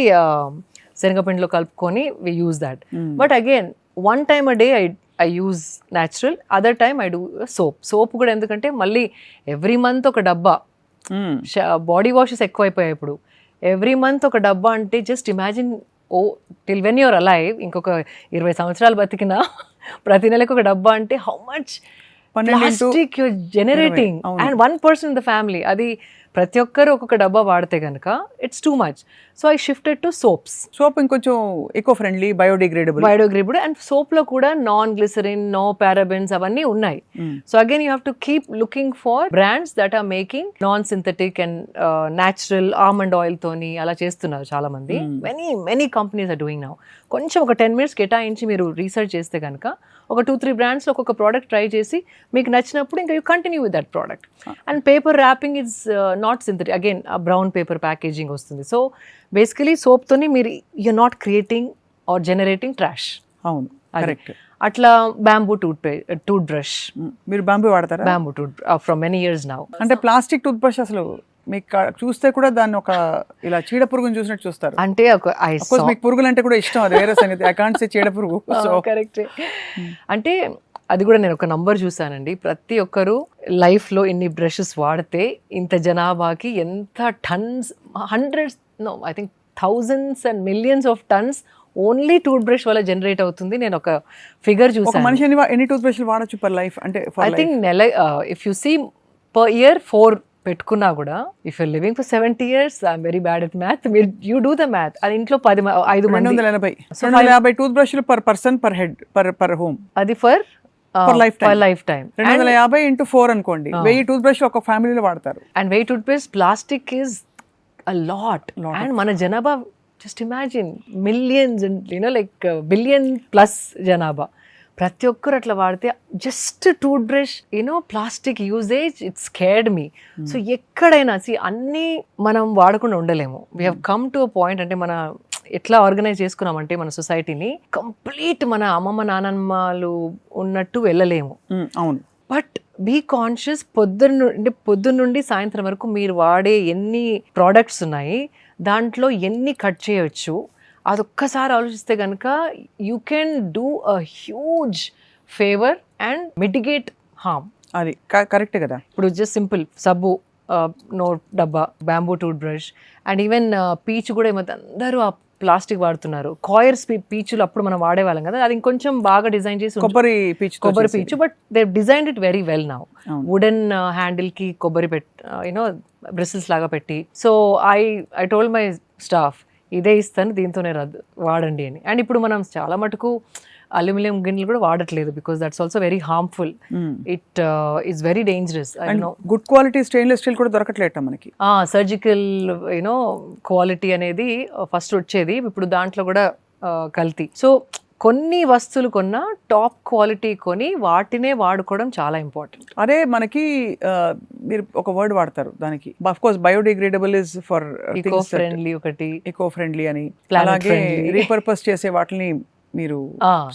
శనగపిండిలో కలుపుకొని we use that. But again, one time a day I use natural, other time I do soap. Soap కూడా ఎందుకంటే మళ్ళీ ఎవ్రీ మంత్ ఒక డబ్బా, బాడీ వాషెస్ ఎక్కువైపోయాయి ఇప్పుడు. ఎవ్రీ మంత్ ఒక డబ్బా అంటే just imagine, till when you're alive, ఇంకొక 20 సంవత్సరాలు బతికినా ప్రతి నెలకు ఒక డబ్బా అంటే how much plastic you're generating. And 1 person in the family, అది ప్రతి ఒక్కరు ఒక్కొక్క డబ్బా వాడితే కనుక it's too much. So I shifted to soaps. Soap ఇంకొంచెం eco friendly, biodegradable. And soap లో కూడా నాన్ గ్లిసరిన్, నో పారాబెన్స్ అవన్నీ ఉన్నాయి. So again you have to keep looking for brands that are making non synthetic and natural almond oil తోని అలా చేస్తున్నారు చాలా మంది. Many companies are doing now. కొంచెం ఒక 10 minutes కేటాయించి మీరు రీసెర్చ్ చేస్తే కనుక ఒక 2-3 brands లో ఒక్కొక్క ప్రోడక్ట్ ట్రై చేసి మీకు నచ్చినప్పుడు ఇంకా you continue with that product. And paper wrapping is not synthetic, again ఆ బ్రౌన్ పేపర్ ప్యాకేజింగ్ వస్తుంది. సో బేసికలీ సోప్తోని మీరు you are not creating or generating trash. అవును, కరెక్ట్. అట్లా బ్యాంబూ టూత్ బ్రష్. మీరు బ్యాంబూ వాడతారా? Bamboo from many years now. అంటే plastic tooth brush అసలు మీకు చూస్తే కూడా దాన్ని ఒక ఇలా చీడ పురుగుని చూసినట్టు చూస్తారు. అంటే మీకు పురుగులు అంటే కూడా ఇష్టం, అది వేరే సంగతి. ఐ కాంట్ సే చీడ పురుగు. కరెక్ట్. అంటే అది కూడా నేను ఒక నంబర్ చూసానండి, ప్రతి ఒక్కరు లైఫ్లో ఇన్ని బ్రషెస్ వాడితే ఇంత జనాభాకి ఎంత tons, hundreds, no I think thousands and millions of tons only tooth brush వల్ల జనరేట్ అవుతుంది. నేను ఒక ఫిగర్ చూసాను. మనిషి ఎన్ని టూత్ బ్రష్లు వాడచ్చు పర్ లైఫ్? అంటే I think if you see per year 4 పెట్టుకున్నా కూడా, if you're living for 70 years, I'm very bad at math, you do the math. అది ఇంట్లో 5 మంది 250 టూత్ బ్రష్లు per person per head per home. అది ఫర్ లైఫ్ టైం. 250 into 4 అనుకోండి, 1000 tooth brush ఒక ఫ్యామిలీలో వాడతారు. And 1000 tooth brush plastic is a lot. And మన జనాభా just imagine millions like billion plus జనాభా. ప్రతి ఒక్కరు అట్లా వాడితే just tooth brush plastic usage it scared me. So ఎక్కడైనా అన్నీ మనం వాడకుండా ఉండలేము. We have come to a point, అంటే మన ఎట్లా ఆర్గనైజ్ చేసుకున్నామంటే మన సొసైటీని కంప్లీట్ మన అమ్మమ్మ నానమ్మలు ఉన్నట్టు వెళ్ళలేము. అవును. But be conscious. పొద్దున్న నుండి సాయంత్రం వరకు మీరు వాడే ఎన్ని ప్రోడక్ట్స్ ఉన్నాయి, దాంట్లో ఎన్ని కట్ చేయొచ్చు, అదొక్కసారి ఆలోచిస్తే కనుక you can do a huge favour and mitigate harm. అది కరెక్ట్ కదా. ఇప్పుడు జస్ట్ సింపుల్ సబ్బు, నోట్ డబ్బా, bamboo tooth brush, and even peach కూడా ఏమైతే అందరూ ఆ ప్లాస్టిక్ వాడుతున్నారు. కాయర్స్ పీచులు అప్పుడు మనం వాడేవాళ్ళం కదా, అది ఇంకొంచెం బాగా డిజైన్ చేసి కొబ్బరి పీచు, but they design it very well now. Wooden handle కి కొబ్బరి బ్రిసిల్స్ లాగా పెట్టి. So I told my staff, ఇదే ఇస్తాను, దీంతోనే వాడండి అని. అండ్ ఇప్పుడు మనం చాలా మటుకు అల్యూమినియం గిన్నెలు కూడా వాడట్లేదు, because that's also very harmful. It is very dangerous. Good quality stainless steel కూడా దొరకట్లేదు మనకి. సర్జికల్ క్వాలిటీ అనేది ఫస్ట్ వచ్చేది, ఇప్పుడు దాంట్లో కూడా కల్తీ. సో కొన్ని వస్తువులు కొన్నా టాప్ క్వాలిటీ కొని వాటినే వాడుకోవడం చాలా ఇంపార్టెంట్. అదే మనకి మీరు ఒక వర్డ్ వాడతారు దానికి, of course biodegradable is for eco friendly, ఒకటి ఈకో ఫ్రెండ్లీ అని, అలాగే రీపర్పస్ చేసే వాటిని మీరు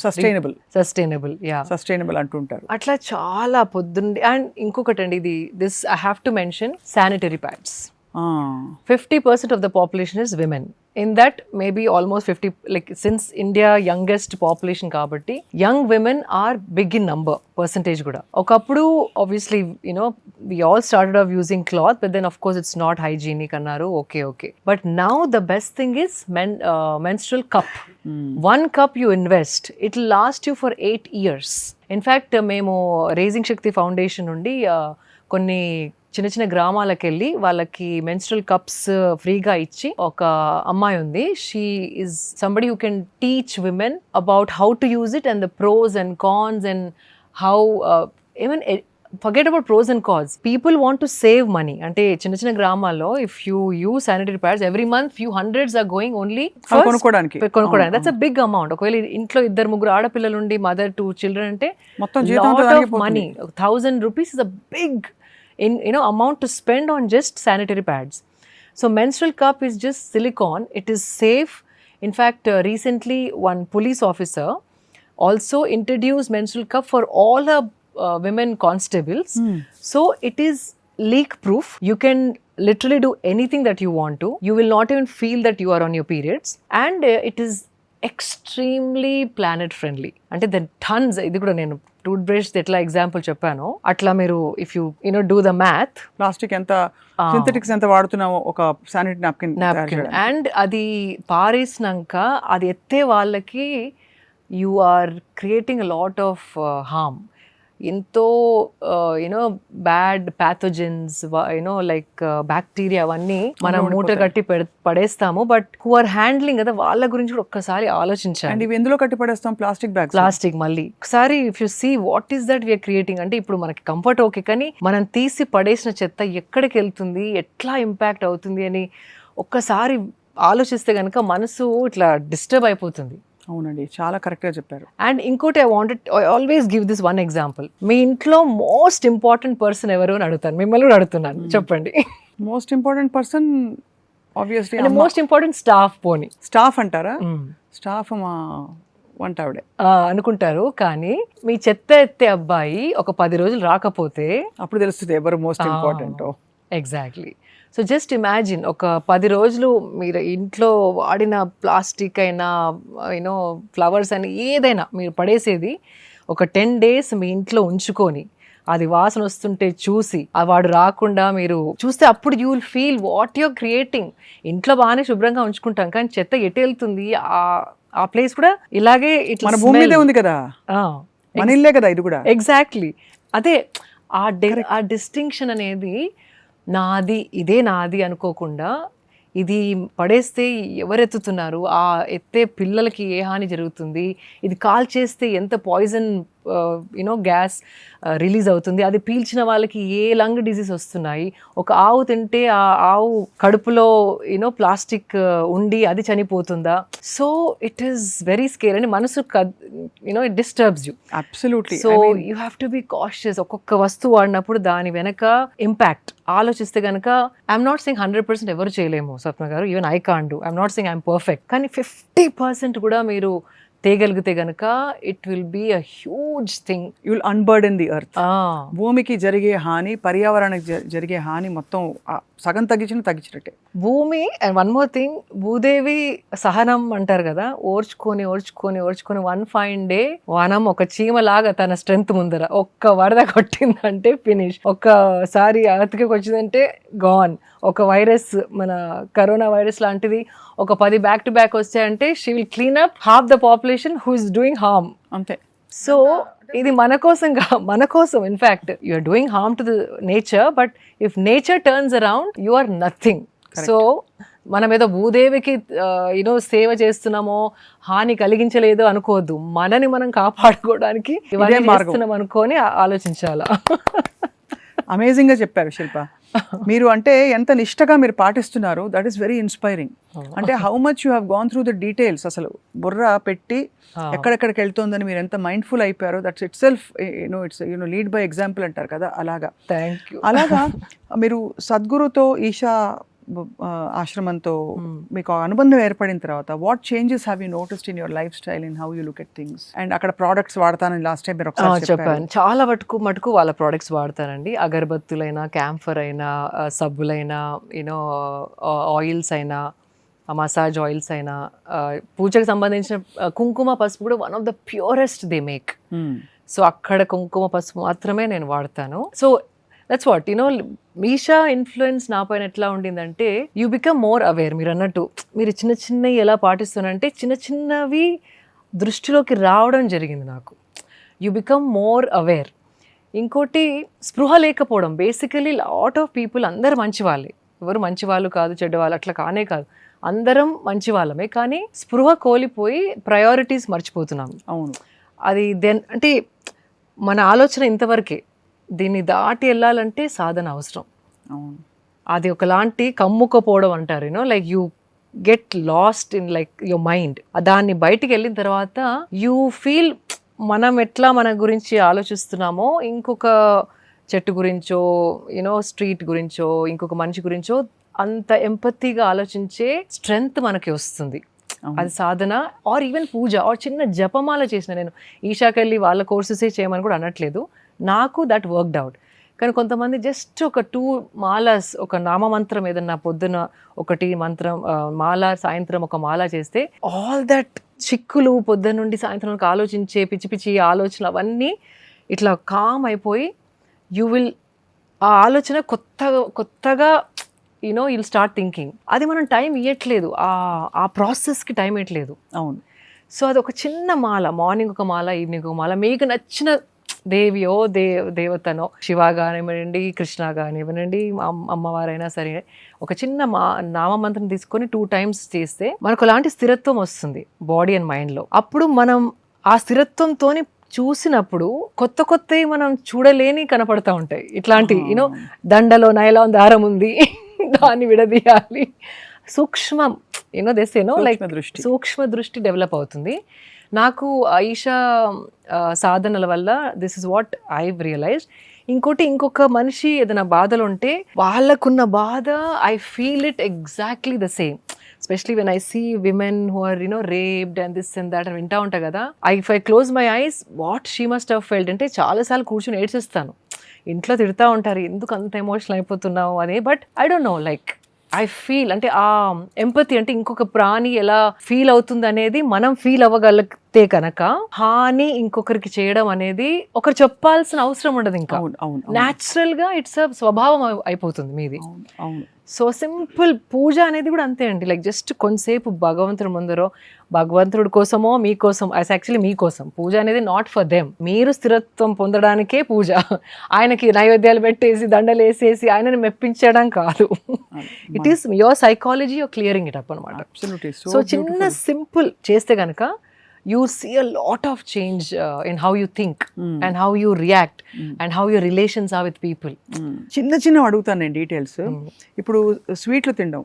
సస్టైనబుల్ అంటుంటారు. అట్లా చాలా పొద్దుండి. అండ్ ఇంకొకటి అండి, this I have to mention, sanitary pads. 50% of the population is women. In that, maybe almost 50, like since India youngest population kabatti, young women are big in number, percentage kuda. Okappudu obviously, we all started off using cloth, but then of course it's not hygienic annaru. Okay. But now the best thing is menstrual cup. One cup you invest, it will last you for 8 years. In fact, memo Raising Shakti Foundation undi కొన్ని చిన్న చిన్న గ్రామాలకు వెళ్ళి వాళ్ళకి menstrual cups ఫ్రీగా ఇచ్చి, ఒక అమ్మాయి ఉంది, she is somebody who can teach women about how to use it and the pros and cons and how even forget about pros and cons. People want to save money. అంటే చిన్న చిన్న గ్రామాల్లో if you use sanitary pads every month, few hundreds are going only కొనుక్కోవడానికి. That's a big amount. ఒకవేళ ఇంట్లో 2-3 ఆడపిల్లలు ఉండి mother 2 children అంటే మొత్తం జీతం money. 1,000 rupees is a big amount to spend on just sanitary pads. So menstrual cup is just silicone. It is safe. In fact, recently one police officer also introduced menstrual cup for all her women constables. So it is leak proof. You can literally do anything that you want to. You will not even feel that you are on your periods. And it is extremely planet friendly. అంటే the tons, ఇది కూడా నేను tooth brush ఎట్లా example చెప్పాను, అట్లా మీరు if you do the math, plastic ఎంత, synthetics ఎంత వాడుతున్నామో ఒక శానిటరీ నాప్కిన్, అండ్ అది పారేసినాక అది ఎత్తే వాళ్ళకి you are creating a lot of harm. ఎంతో బ్యాడ్ ప్యాథోజన్స్ లైక్ బ్యాక్టీరియా అవన్నీ మనం మూట కట్టి పడేస్తాము. బట్ హూ ఆర్ హ్యాండ్లింగ్ కదా, వాళ్ళ గురించి కూడా ఒక్కసారి ఆలోచించాలి. ఇవి ఎందులో కట్టి పడేస్తాం? ప్లాస్టిక్ మళ్ళీ ఒకసారి if you see what is that we are creating. అంటే ఇప్పుడు మనకి కంఫర్ట్ ఓకే, కానీ మనం తీసి పడేసిన చెత్త ఎక్కడికి వెళ్తుంది, ఎట్లా ఇంపాక్ట్ అవుతుంది అని ఒక్కసారి ఆలోచిస్తే కనుక మనసు ఇట్లా డిస్టర్బ్ అయిపోతుంది. అవునండి, చాలా కరెక్ట్గా చెప్పారు. అండ్ ఇంకోటి I always give this one example. మీ ఇంట్లో మోస్ట్ ఇంపార్టెంట్ పర్సన్ ఎవరు అని అడుగుతాను, మిమ్మల్ని కూడా అడుగుతున్నాను, చెప్పండి. Most important person obviously most important staff. పోనీ స్టాఫ్ అంటారా? స్టాఫ్ మా వంట ఆవిడే అనుకుంటారు, కానీ మీ చెత్త ఎత్తే అబ్బాయి ఒక 10 రోజులు రాకపోతే అప్పుడు తెలుస్తుంది ఎవరు most important. Exactly. So just imagine, ఒక 10 రోజులు మీరు ఇంట్లో వాడిన ప్లాస్టిక్ అయినా ఫ్లవర్స్ అయినా ఏదైనా మీరు పడేసేది ఒక 10 days మీ ఇంట్లో ఉంచుకొని అది వాసన వస్తుంటే చూసి వాడు రాకుండా మీరు చూస్తే అప్పుడు you will feel what you're creating. ఇంట్లో బాగానే శుభ్రంగా ఉంచుకుంటాం, కానీ చెత్త ఎటు వెళ్తుంది, ఆ ప్లేస్ కూడా ఇలాగే ఇట్లా మన భూమి మీదే ఉంది కదా, మన ఇల్లే కదా ఇది కూడా. ఎగ్జాక్ట్లీ. అదే ఆ డిస్టింక్షన్ అనేది, నాది ఇదే నాది అనుకోకుండా ఇది పడేస్తే ఎవరెత్తుతున్నారు, ఆ ఎత్తే పిల్లలకి ఏ హాని జరుగుతుంది, ఇది కాల్ చేస్తే ఎంత పాయిజన్ గ్యాస్ రిలీజ్ అవుతుంది. అది పీల్చిన వాళ్ళకి ఏ లంగ్ డిసీజ్ వస్తున్నాయి. ఒక ఆవు తింటే ఆ ఆవు కడుపులో ప్లాస్టిక్ ఉండి అది చనిపోతుందా. So it is very scare అండి. మనసు it disturbs you. Absolutely. So you have to be cautious. ఒక్కొక్క వస్తువు వాడినప్పుడు దాని వెనక ఇంపాక్ట్ ఆలోచిస్తే కనుక ఐఎమ్ నాట్ సెయింగ్ 100% ఎవరు చేయలేము స్వప్న గారు, even I can't do. I'm not saying I'm perfect, కానీ 50% కూడా మీరు తేగలిగితే గనక it will be a huge thing. You will unburden the earth. భూమికి జరిగే హాని, పర్యావరణానికి జరిగే హాని మొత్తం సగం తగ్గించినట్టే. భూమి and one more thing, Bhudevi సహనం అంటారు కదా, ఓర్చుకొని 1 ఫైన్ డే వనం ఒక చీమలాగా తన స్ట్రెంగ్త్ ముందర ఒక్క వరద కొట్టిందంటే ఫినిష్. ఒక్కసారి అతికి వచ్చిందంటే గాన్. ఒక వైరస్, మన కరోనా వైరస్ లాంటిది ఒక 10 బ్యాక్ టు బ్యాక్ వచ్చాయంటే she will clean up half the population who is doing harm. అంతే. సో ఇది మన కోసం in fact you are doing harm to the nature, but if nature turns around you are nothing. So మనం ఏదో భూదేవికి సేవ చేస్తున్నామో, హాని కలిగించలేదు అనుకోవద్దు. మనని మనం కాపాడుకోవడానికి ఇవన్నీ చేస్తున్నాం అనుకొని ఆలోచించాలా. అమేజింగ్ గా చెప్పారు శిల్ప. మీరు అంటే ఎంత నిష్టగా మీరు పాటిస్తున్నారు, దట్ ఈస్ వెరీ ఇన్స్పైరింగ్. అంటే how much you have gone through the details. అసలు బుర్ర పెట్టి ఎక్కడెక్కడికి వెళ్తుందని మీరు ఎంత మైండ్ఫుల్ అయిపోయారో, that's it self it's lead by example అంటారు కదా, అలాగా. Thank you. అలాగా మీరు సద్గురుతో, ఈషా ఆశ్రమంతో మీకు అనుబంధం ఏర్పడిన తర్వాత what changes have you noticed in your life style, in how you look at things? And అక్కడ ప్రోడక్ట్స్ వాడతానని లాస్ట్ టైం మీరు ఒకసారి చెప్పాను. చాలా మటుకు వాళ్ళ ప్రోడక్ట్స్ వాడతానండి. అగరబత్తులైనా, క్యాంఫర్ అయినా, సబ్బులైనా, ఆయిల్స్ అయినా, మసాజ్ ఆయిల్స్ అయినా, పూజకు సంబంధించిన కుంకుమ పసుపు కూడా one of the purest they make. So అక్కడ కుంకుమ పసుపు మాత్రమే నేను వాడతాను. So that's what Meesha influence నా పైన ఎట్లా ఉండిందంటే, యూ బికమ్ మోర్ అవేర్. మీరు అన్నట్టు మీరు చిన్నవి ఎలా పాటిస్తానంటే చిన్నవి దృష్టిలోకి రావడం జరిగింది నాకు. You become more aware. ఇంకోటి స్పృహ లేకపోవడం. బేసికలీ లాట్ ఆఫ్ పీపుల్ అందరు మంచి వాళ్ళే, ఎవరు మంచి వాళ్ళు కాదు, చెడ్డవాళ్ళు అట్లా కానే కాదు, అందరం మంచి వాళ్ళమే. కానీ స్పృహ కోల్పోయి ప్రయారిటీస్ మర్చిపోతున్నాం. అవును. అది అంటే మన ఆలోచన ఇంతవరకే. దీన్ని దాటి వెళ్ళాలంటే సాధన అవసరం. అది ఒకలాంటి కమ్ముకపోవడం అంటారు, like you get lost in like your mind. దాన్ని బయటికి వెళ్ళిన తర్వాత యూ ఫీల్ మనం ఎట్లా మన గురించి ఆలోచిస్తున్నామో, ఇంకొక చెట్టు గురించో, స్ట్రీట్ గురించో, ఇంకొక మనిషి గురించో అంత ఎంపతిగా ఆలోచించే స్ట్రెంగ్త్ మనకి వస్తుంది. అది సాధన. ఆర్ ఈవెన్ పూజ, ఆర్ చిన్న జపమాల చేసిన. నేను ఈషాకి వెళ్ళి వాళ్ళ కోర్సెసే చేయమని కూడా అనట్లేదు, నాకు దట్ వర్క్డ్ అవుట్. కానీ కొంతమంది జస్ట్ ఒక 2 మాలాస్, ఒక నామమంత్రం ఏదన్నా పొద్దున ఒకటి మంత్రం మాల, సాయంత్రం ఒక మాల చేస్తే ఆల్ దట్ చిక్కులు పొద్దున్న నుండి సాయంత్రం వరకు ఆలోచించే పిచ్చి పిచ్చి ఆలోచనలు అవన్నీ ఇట్లా కామ్ అయిపోయి యూ విల్, ఆ ఆలోచన కొత్తగా యుల్ స్టార్ట్ థింకింగ్. అది మనం టైం ఇవ్వట్లేదు, ఆ ప్రాసెస్కి టైం ఇవ్వట్లేదు. అవును. సో అది ఒక చిన్న మాల, మార్నింగ్ ఒక మాల, ఈవినింగ్ ఒక మాల, మీకు నచ్చిన దేవియో దేవతనో, శివ కానివ్వండి, కృష్ణ కానివ్వండి, అమ్మవారైనా సరే, ఒక చిన్న నామమంత్రం తీసుకొని 2 times చేస్తే మనకు అలాంటి స్థిరత్వం వస్తుంది బాడీ అండ్ మైండ్లో. అప్పుడు మనం ఆ స్థిరత్వంతోని చూసినప్పుడు కొత్తవి మనం చూడలేని కనపడతా ఉంటాయి. ఇట్లాంటి దండలో నైలాన్ దారం ఉంది, దాన్ని విడదీయాలి, సూక్ష్మం లైక్ సూక్ష్మ దృష్టి డెవలప్ అవుతుంది. నాకు ఈషా సాధనల వల్ల this is what I realized. ఇంకొక మనిషి ఏదైనా బాధలు ఉంటే వాళ్ళకున్న బాధ I feel it exactly the same. Especially when I see women who are raped and this and that వింటా ఉంటా కదా, if I close my eyes what she must have felt అంటే చాలాసార్లు కూర్చొని ఏడ్చేస్తాను. ఇంట్లో తిడతా ఉంటారు ఎందుకు అంత ఎమోషనల్ అయిపోతున్నావు అని, but I don't no, like I feel అంటే ఆ ఎంపతి అంటే ఇంకొక ప్రాణి ఎలా ఫీల్ అవుతుంది అనేది మనం ఫీల్ అవ్వగలిగితే కనుక హాని ఇంకొకరికి చేయడం అనేది ఒకరు చెప్పాల్సిన అవసరం ఉండదు. ఇంకా న్యాచురల్ గా ఇట్స్ స్వభావం అయిపోతుంది మీది. సో సింపుల్ పూజ అనేది కూడా అంతే అండి. లైక్ జస్ట్ కొంతసేపు భగవంతుడి ముందరో, భగవంతుడి కోసమో మీకోసం, యాక్చువల్లీ మీకోసం పూజ అనేది నాట్ ఫర్ దెమ్. మీరు స్థిరత్వం పొందడానికే పూజ. ఆయనకి నైవేద్యాలు పెట్టేసి దండలు వేసేసి ఆయనని మెప్పించడం కాదు. It is your psychology, your clearing it up అనమాట. సో చిన్న సింపుల్ చేస్తే కనుక you see a lot of change in how you think and how you react and how your relations are with people. చిన్న చిన్న అడుగుతాను నేను details. ఇప్పుడు స్వీట్లు తినడం,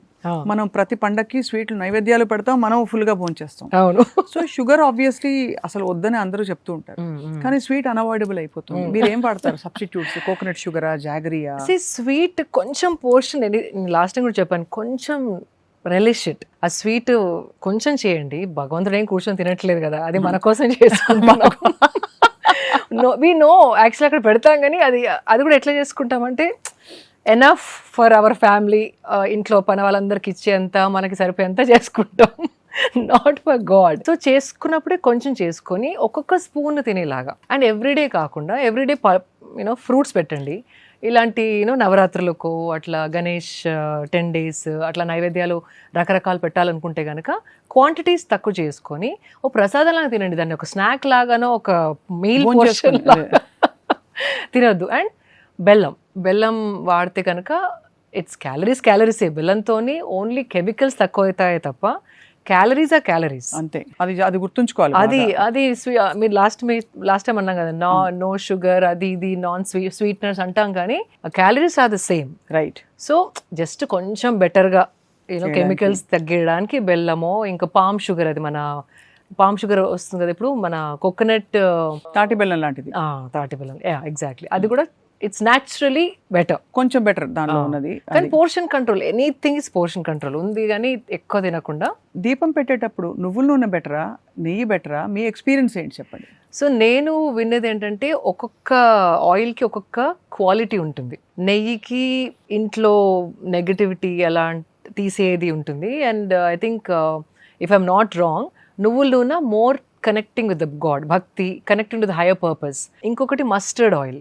మనం ప్రతి పండక్కి స్వీట్లు నైవేద్యాలు పెడతాం, మనం ఫుల్ గా భోంచేస్తాం. అవును. సో షుగర్ ఆబ్వియస్లీ అసలు వద్దని అందరూ చెప్తూ ఉంటారు, కానీ స్వీట్ అన్అవాయిడబుల్ అయిపోతుంది. మీరు ఏం వాడతారు సబ్స్టిట్యూట్స్? కోకోనట్ షుగరా, జాగరియా? స్వీట్ కొంచెం పోర్షన్, లాస్ట్ టైం కూడా చెప్పాను, కొంచెం relish it. ఆ స్వీట్ కొంచెం చేయండి, భగవంతుడు ఏం కూర్చొని తినట్లేదు కదా, అది మన కోసం చేసుకుంటాం. వి నో యాక్చువల్లీ అక్కడ పెడతాం, కానీ అది కూడా ఎట్లా చేసుకుంటామంటే ఎనఫ్ ఫర్ అవర్ ఫ్యామిలీ, ఇంట్లో పని వాళ్ళందరికి ఇచ్చేంత, మనకి సరిపోయేంత చేసుకుంటాం, నాట్ ఫర్ గాడ్. సో చేసుకున్నప్పుడే కొంచెం చేసుకొని ఒక్కొక్క స్పూన్ తినేలాగా. అండ్ ఎవ్రీడే కాకుండా ఎవ్రీడే ఫ్రూట్స్ పెట్టండి. ఇలాంటి నవరాత్రులకు అట్లా గణేష్ 10 days అట్లా నైవేద్యాలు రకరకాలు పెట్టాలనుకుంటే కనుక క్వాంటిటీస్ తక్కువ చేసుకొని ఓ ప్రసాదంలాగా తినండి, దాన్ని ఒక స్నాక్ లాగానో ఒక మీల్ పోర్షన్ తినొద్దు. అండ్ బెల్లం వాడితే కనుక ఇట్స్ క్యాలరీసే. బెల్లంతోని ఓన్లీ కెమికల్స్ తక్కువ అవుతాయి తప్ప క్యాలరీస్ ఆర్ క్యాలరీస్ అంతే. అది గుర్తుంచుకోవాలి. అది మీరు లాస్ట్ టైం అన్నాం కదా, నో షుగర్, అది ఇది నాన్ స్వీట్నర్స్ అంటాం, కానీ calories are the same, right? So just కొంచెం బెటర్గా కెమికల్స్ తగ్గడానికి బెల్లమో, ఇంకా పామ్ షుగర్, అది మన పామ్ షుగర్ వస్తుంది కదా ఇప్పుడు, మన కోకోనట్ తాటి బెల్లం లాంటిది. తాటి బెల్లం, ఎగ్జాక్ట్లీ. అది కూడా ఇట్స్ న్యాచురలీ బెటర్, కొంచెం బెటర్ దానిలో ఉన్నది. కానీ portion control, anything is portion control ఉంది, కానీ ఎక్కువ తినకుండా. దీపం పెట్టేటప్పుడు నువ్వుల నూనె బెటరా, నెయ్యి బెటరా? మీ ఎక్స్పీరియన్స్ ఏంటి చెప్పండి. సో నేను విన్నది ఏంటంటే ఒక్కొక్క ఆయిల్కి ఒక్కొక్క క్వాలిటీ ఉంటుంది. నెయ్యికి ఇంట్లో నెగటివిటీ అలా తీసేది ఉంటుంది. And I think if I'm not wrong, నువ్వుల నూనె more connecting with the god, భక్తి, connecting to the higher purpose. ఇంకొకటి మస్టర్డ్ ఆయిల్.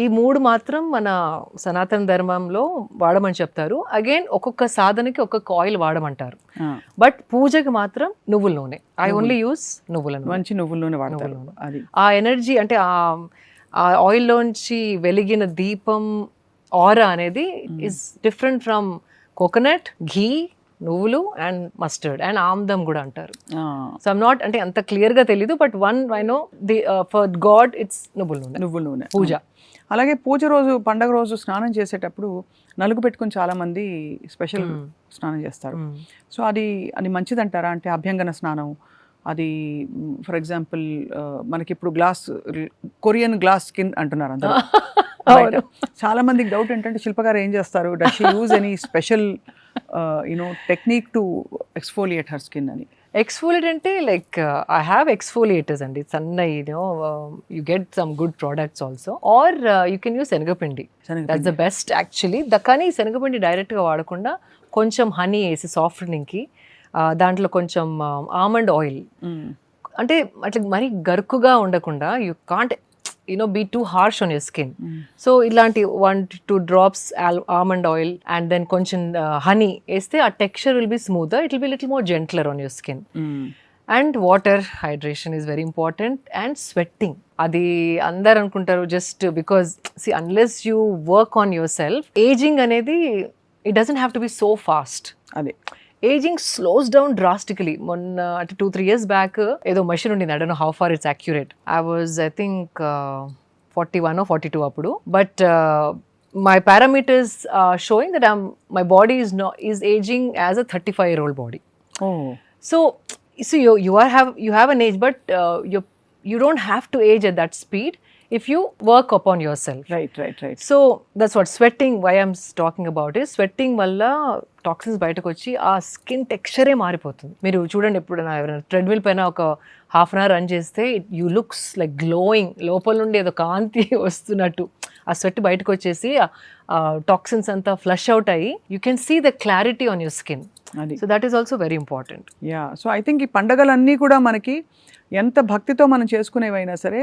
ఈ 3 మాత్రం మన సనాతన ధర్మంలో వాడమని చెప్తారు. అగైన్ ఒక్కొక్క సాధనకి ఒక్కొక్క ఆయిల్ వాడమంటారు. బట్ పూజకి మాత్రం నువ్వుల నూనె. ఐ ఓన్లీ యూస్ నువ్వుల నూనె, మంచి నువ్వుల నూనె వాడతారు. అది ఆ ఎనర్జీ, అంటే ఆ ఆయిల్లోంచి వెలిగిన దీపం ఆరా అనేది ఇస్ డిఫరెంట్ ఫ్రమ్ కోకోనట్, ఘీ, నువ్వులు అండ్ మస్టర్డ్ అండ్ ఆమ్దం కూడా అంటారు. సో ఐమ్ నాట్, అంటే అంత క్లియర్గా తెలీదు, but one I know the for God it's నువ్వుల నూనె పూజ. అలాగే పూజ రోజు, పండగ రోజు స్నానం చేసేటప్పుడు నలుగు పెట్టుకుని చాలా మంది స్పెషల్ స్నానం చేస్తారు. సో అది మంచిదంటారా? అంటే అభ్యంగన స్నానం, అది ఫర్ ఎగ్జాంపుల్ మనకి ఇప్పుడు కొరియన్ గ్లాస్ స్కిన్ అంటున్నారు అందరూ. చాలా మందికి డౌట్ ఏంటంటే శిల్ప గారు ఏం చేస్తారు, does she use any special technique to exfoliate her skin అని? ఎక్స్ఫోలియేట్ అంటే లైక్ ఐ హ్యావ్ ఎక్స్ఫోలియేటర్స్ అండి, సన్న you get some good products also, or you can use శనగపిండి. That's the best actually. కానీ శనగపిండి డైరెక్ట్గా వాడకుండా కొంచెం హనీ వేసి సాఫ్ట్నింగ్కి, దాంట్లో కొంచెం ఆల్మండ్ ఆయిల్, అంటే అట్లా మరీ గరుకుగా ఉండకుండా, you can't be too harsh on your skin. So ilanti 1 to 2 drops almond oil and then koncham honey este, a texture will be smoother, it will be a little more gentler on your skin. And water hydration is very important, and sweating. Adi andaru anukuntaru just because, see, unless you work on yourself, aging anedi it doesn't have to be so fast. Ade aging slows down drastically. Monna 2-3 years back edo machine undindi, I don't know how far it's accurate. I was, I think 41 or 42 appudu, but my parameters are showing that my body is aging as a 35-year-old body. So you have an age, but you don't have to age at that speed if you work upon yourself. Right. So that's what sweating, why I'm talking about is sweating valla toxins బయటకు వచ్చి ఆ skin టెక్స్చరే మారిపోతుంది. మీరు చూడండి, ఎప్పుడైనా ఎవరైనా treadmill పైన ఒక హాఫ్ అన్ అవర్ రన్ చేస్తే యూ లుక్స్ లైక్ గ్లోయింగ్, లోపల నుండి ఏదో కాంతి వస్తున్నట్టు ఆ స్వెట్ బయటకు వచ్చేసి ఆ టాక్సిన్స్ అంతా ఫ్లష్ అవుట్ అయ్యి you can see the clarity on your skin. So that is also very important. So I think ఈ పండగలన్నీ కూడా మనకి ఎంత భక్తితో మనం చేసుకునేవైనా సరే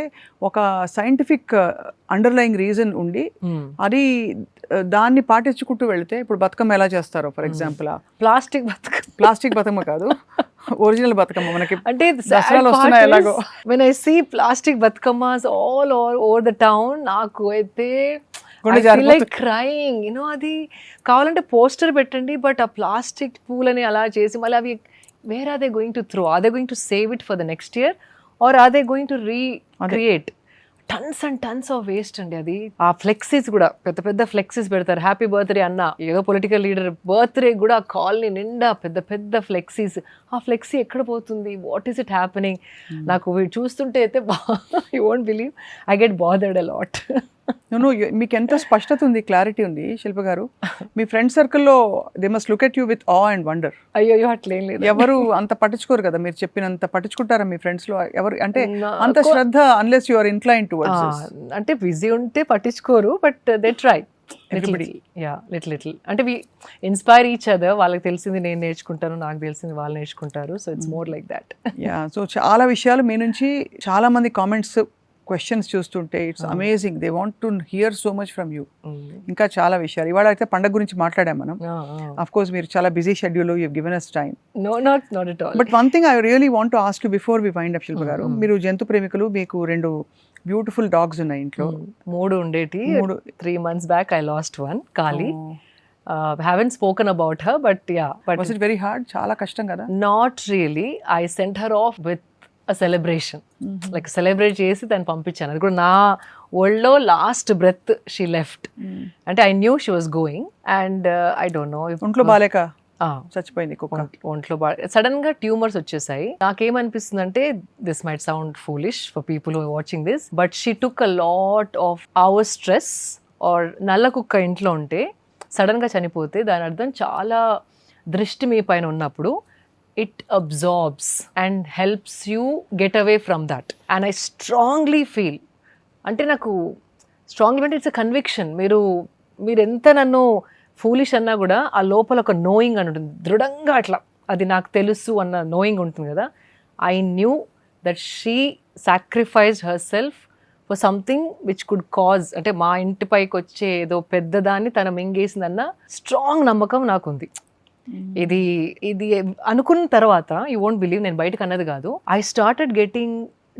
ఒక సైంటిఫిక్ అండర్లయింగ్ రీజన్ ఉండి అది దాన్ని పాటించుకుంటూ వెళితే, ఇప్పుడు బతుకమ్మ ఎలా చేస్తారో ఫర్ ఎగ్జాంపుల్, ప్లాస్టిక్ బతుకమ్మ కాదు, ఒరిజినల్ బతుకమ్మ మనకి అంటే దసరాలు వస్తున్నాయి ఎలాగో. When I see plastic Bathukammas all over the town, నాకు అయితే క్రైయింగ్. అది కావాలంటే పోస్టర్ పెట్టండి, బట్ ఆ ప్లాస్టిక్ పూలని అలా చేసి మళ్ళీ అవి where are they going to throw? Are they going to save it for the next year, or are they going to recreate? Tons and tons of waste అండి. అది ఆ ఫ్లెక్సీస్ కూడా పెద్ద పెద్ద ఫ్లెక్సీస్ పెడతారు. హ్యాపీ బర్త్డే అన్న, ఏదో political leader birthday కూడా కాలనీ నిండా పెద్ద పెద్ద ఫ్లెక్సీస్. ఆ ఫ్లెక్సీ ఎక్కడ పోతుంది? What is it happening? నాకు చూస్తుంటే అయితే you won't believe, I get bothered a lot. మీకు ఎంత స్పష్టత ఉంది, క్లారిటీ ఉంది శిల్ప గారు. మీ ఫ్రెండ్ సర్కిల్లో they must look at you with ఆ అండ్ వండర్. అయ్యో అట్లేం లేదు. ఎవరు అంత పట్టించుకోరు కదా, మీరు చెప్పినంత పట్టించుకుంటారా మీ ఫ్రెండ్స్ లో ఎవరు? అంటే అంత శ్రద్ధ, unless you are incline towards. అంటే బిజీ ఉంటే పట్టించుకోరు, బట్ దే ట్రై లిటిల్. అంటే వి ఇన్స్పైర్ ఈచ్ అదర్. వాళ్ళకి తెలిసింది నేను నేర్చుకుంటాను, నాకు తెలిసింది వాళ్ళు నేర్చుకుంటారు. So it's more like that. Yeah, so చాలా విషయాలు మీ నుంచి చాలా మంది కామెంట్స్, క్వశ్చన్స్ చూస్తుంటే it's amazing. They want to hear so much from you. ఇంకా చాలా విషయాలు. ఇవాళ అయితే పండగ గురించి మాట్లాడాం మనం. ఆఫ్ కోర్స్ మీరు చాలా busy schedule, you given us time. Not at all. But one thing I really want to ask you before we wind up Shilpa గారు. మీరు జంతు ప్రేమికులు, మీకు 2 బ్యూటిఫుల్ డాగ్స్ ఉన్నాయి ఇంట్లో. 3 ఉండేటి. 3 months back I lost one, Kali. Haven't spoken about her, but yeah. But was it very hard? చాలా కష్టం కదా? Not really. I sent her off with a celebration. Like celebrate చేసి దాన్ని పంపించాను. అది కూడా నా వరల్డ్లో లాస్ట్ బ్రెత్ షీ లెఫ్ట్. అంటే I knew she was going and I don't no, ఒంట్లో బాలేక చచ్చిపోయింది కుక్క. ఒంట్లో సడన్ గా ట్యూమర్స్ వచ్చేసాయి. నాకేమనిపిస్తుంది అంటే, this might sound foolish for people who are watching this, but she took a lot of our stress. ఆర్ నల్ల కుక్క ఇంట్లో ఉంటే సడన్ గా చనిపోతే దాని అర్థం చాలా దృష్టి మీ పైన ఉన్నప్పుడు it absorbs and helps you get away from that. And I strongly feel, అంటే నాకు స్ట్రాంగ్లీ అంటే ఇట్స్ అ కన్విక్షన్. మీరు ఎంత నన్ను ఫూలిష్ అన్నా కూడా ఆ లోపల ఒక నోయింగ్ అని ఉంటుంది, దృఢంగా అట్లా అది నాకు తెలుసు అన్న నోయింగ్ ఉంటుంది కదా. I knew that she sacrificed her self for something which could cause, అంటే మా ఇంటి పైకి వచ్చే ఏదో పెద్దదాన్ని తన మింగేసిందన్న స్ట్రాంగ్ నమ్మకం నాకుంది. ఇది అనుకున్న తర్వాత యూ వోంట్ బిలీవ్, నేను బయటకు అన్నది కాదు, I started getting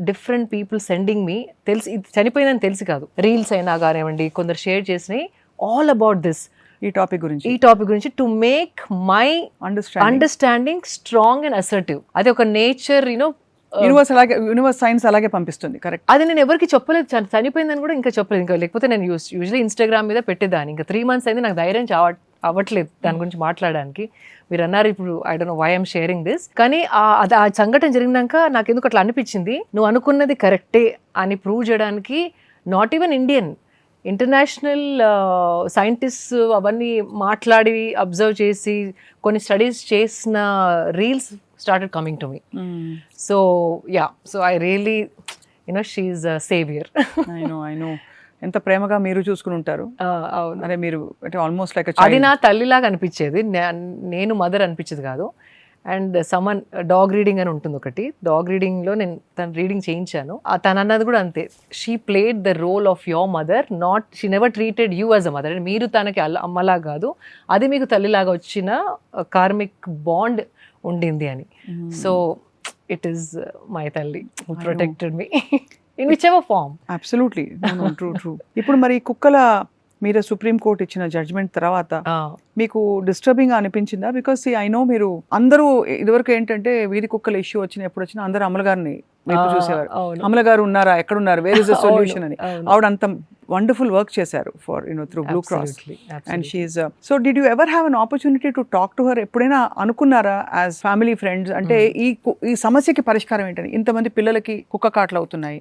different people sending me, తెలిసి ఇది చనిపోయిందని తెలిసి కాదు, రీల్స్ అయినా కానివ్వండి, కొందరు షేర్ చేసినాయి ఆల్ అబౌట్ దిస్, ఈ టాపిక్ గురించి to make my understanding strong and assertive. అది ఒక నేచర్, యూనివర్స్ సైన్స్ అలాగే పంపిస్తుంది. కరెక్ట్. అది నేను ఎవరికి చెప్పలేదు, చనిపోయిందని కూడా ఇంకా చెప్పలేదు. ఇంకా లేకపోతే నేను యూజువల్లీ ఇన్స్టాగ్రామ్ మీద పెట్టేదాన్ని. ఇంకా 3 months అయింది, నాకు ధైర్యం అవ్వట్లేదు దాని గురించి మాట్లాడడానికి. మీరు అన్నారు ఇప్పుడు, I don't know why I'm sharing this, కానీ ఆ సంఘటన జరిగినాక నాకు ఎందుకు అట్లా అనిపించింది, నువ్వు అనుకున్నది కరెక్టే అని ప్రూవ్ చేయడానికి not even Indian, international scientist అవన్నీ మాట్లాడి అబ్జర్వ్ చేసి కొన్ని స్టడీస్ చేసిన reels started coming to me. So yeah, so I really, she's a savior. I know ఎంత ప్రేమగా మీరు చూసుకుని ఉంటారు. అదే మీరు అంటే ఆల్మోస్ట్ లైక్ అది నా తల్లిలాగా అనిపించేది, నేను మదర్ అనిపించేది కాదు. అండ్ సమ్మన్ డాగ్ రీడింగ్ అని ఉంటుంది ఒకటి, డాగ్ రీడింగ్లో నేను తను రీడింగ్ చేయించాను. తను అన్నది కూడా అంతే, she played the role of your mother, not she never treated you as a mother. మీరు తనకి అమ్మలా కాదు, అది మీకు తల్లిలాగా వచ్చిన కార్మిక్ బాండ్ ఉండింది అని. సో ఇట్ ఈస్ మై తల్లి who protected me in which ever form. Absolutely true. ఇప్పుడు మరి కుక్కల మీద సుప్రీం కోర్ట్ ఇచ్చిన జడ్జ్మెంట్ తర్వాత మీకు డిస్టర్బింగ్ గా అనిపించిందా? బికాస్ ఐ నో మీరు అందరూ ఇదివరకు ఏంటంటే వీధి కుక్కల ఇష్యూ ఎప్పుడు వచ్చినా అందరూ అమల గారిని చూసేవారు, అమల గారు ఉన్నారా, ఎక్కడున్నారు, వేర్ ఇస్ ద సొల్యూషన్ అని. ఆవిడ అంత వండర్ఫుల్ వర్క్ చేశారు for through blue cross and షీఈస్. So did you ever have an opportunity to talk to her? ఎప్పుడైనా అనుకున్నారా యాజ్ ఫ్యామిలీ ఫ్రెండ్స్, అంటే ఈ సమస్యకి పరిష్కారం ఏంటని? ఇంతమంది పిల్లలకి కుక్క కాట్లు అవుతున్నాయి,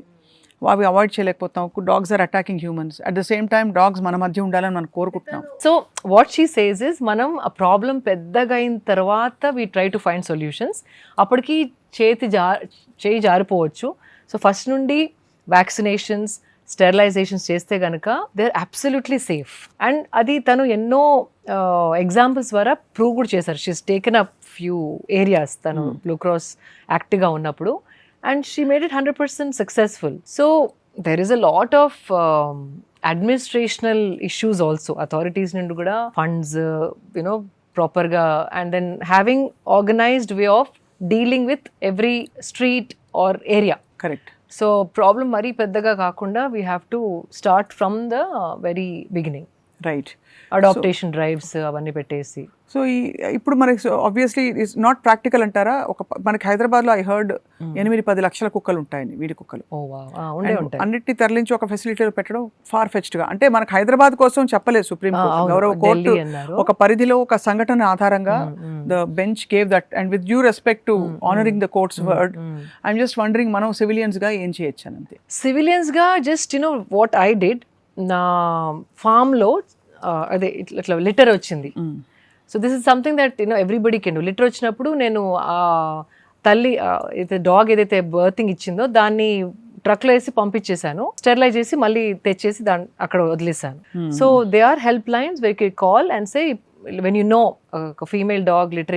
అవి అవాయిడ్ చేయలేకపోతాం, dogs are attacking humans, at the same time dogs మన మధ్య ఉండాలని మనం కోరుకుంటున్నాం. So what she says is, మనం ఆ ప్రాబ్లం పెద్దగా అయిన తర్వాత we try to find solutions. అప్పటికి చేయి జారిపోవచ్చు. సో ఫస్ట్ నుండి వ్యాక్సినేషన్స్, స్టెరిలైజేషన్స్ చేస్తే కనుక they are absolutely safe. And అది తను ఎన్నో ఎగ్జాంపుల్స్ ద్వారా ప్రూవ్ కూడా చేశారు. She's taken up few areas తను బ్లూ క్రాస్ యాక్టివ్గా ఉన్నప్పుడు, and she made it 100% successful. So there is a lot of administrational issues also, authorities nindu kuda funds proper ga, and then having organized way of dealing with every street or area. Correct. So problem mari peddaga kaakunda we have to start from the very beginning. Right. Adaptation drives అవన్నీ పెట్టేసి. So ఇప్పుడు మనకి obviously it's not practical అంటారా? మనకి హైదరాబాద్లో I heard 8-10 లక్షల కుక్కలు ఉంటాయని, వీడి కుక్కలు. అన్నిటిని తరలించి ఒక ఫెసిలిటీలో పెట్టడం ఫార్ ఫెచ్డ్ గా. అంటే మనకు హైదరాబాద్ కోసం చెప్పలేదు సుప్రీం కోర్టు, గౌరవ కోర్టు ఒక పరిధిలో ఒక సంఘటన ఆధారంగా the bench gave that. And with due respect to honouring the court's word, I'm just wondering మనం సివిలియన్స్ గా ఏం చేయొచ్చు అని. అంతే. సివిలియన్స్ గా జస్ట్ వాట్ ఐ డిడ్, నా ఫామ్ లో అదే ఇట్లా లిటర్ వచ్చింది. So this is something that everybody can do. Litter వచ్చినప్పుడు నేను ఆ తల్లి డాగ్ ఏదైతే బర్తింగ్ ఇచ్చిందో దాన్ని ట్రక్ లో వేసి పంపించేశాను, స్టెరిలైజ్ చేసి మళ్ళీ తెచ్చేసి దాన్ని అక్కడ వదిలేసాను. So they are help lines where can call and say when you know ఒక ఫీమేల్ డాగ్ లిటర్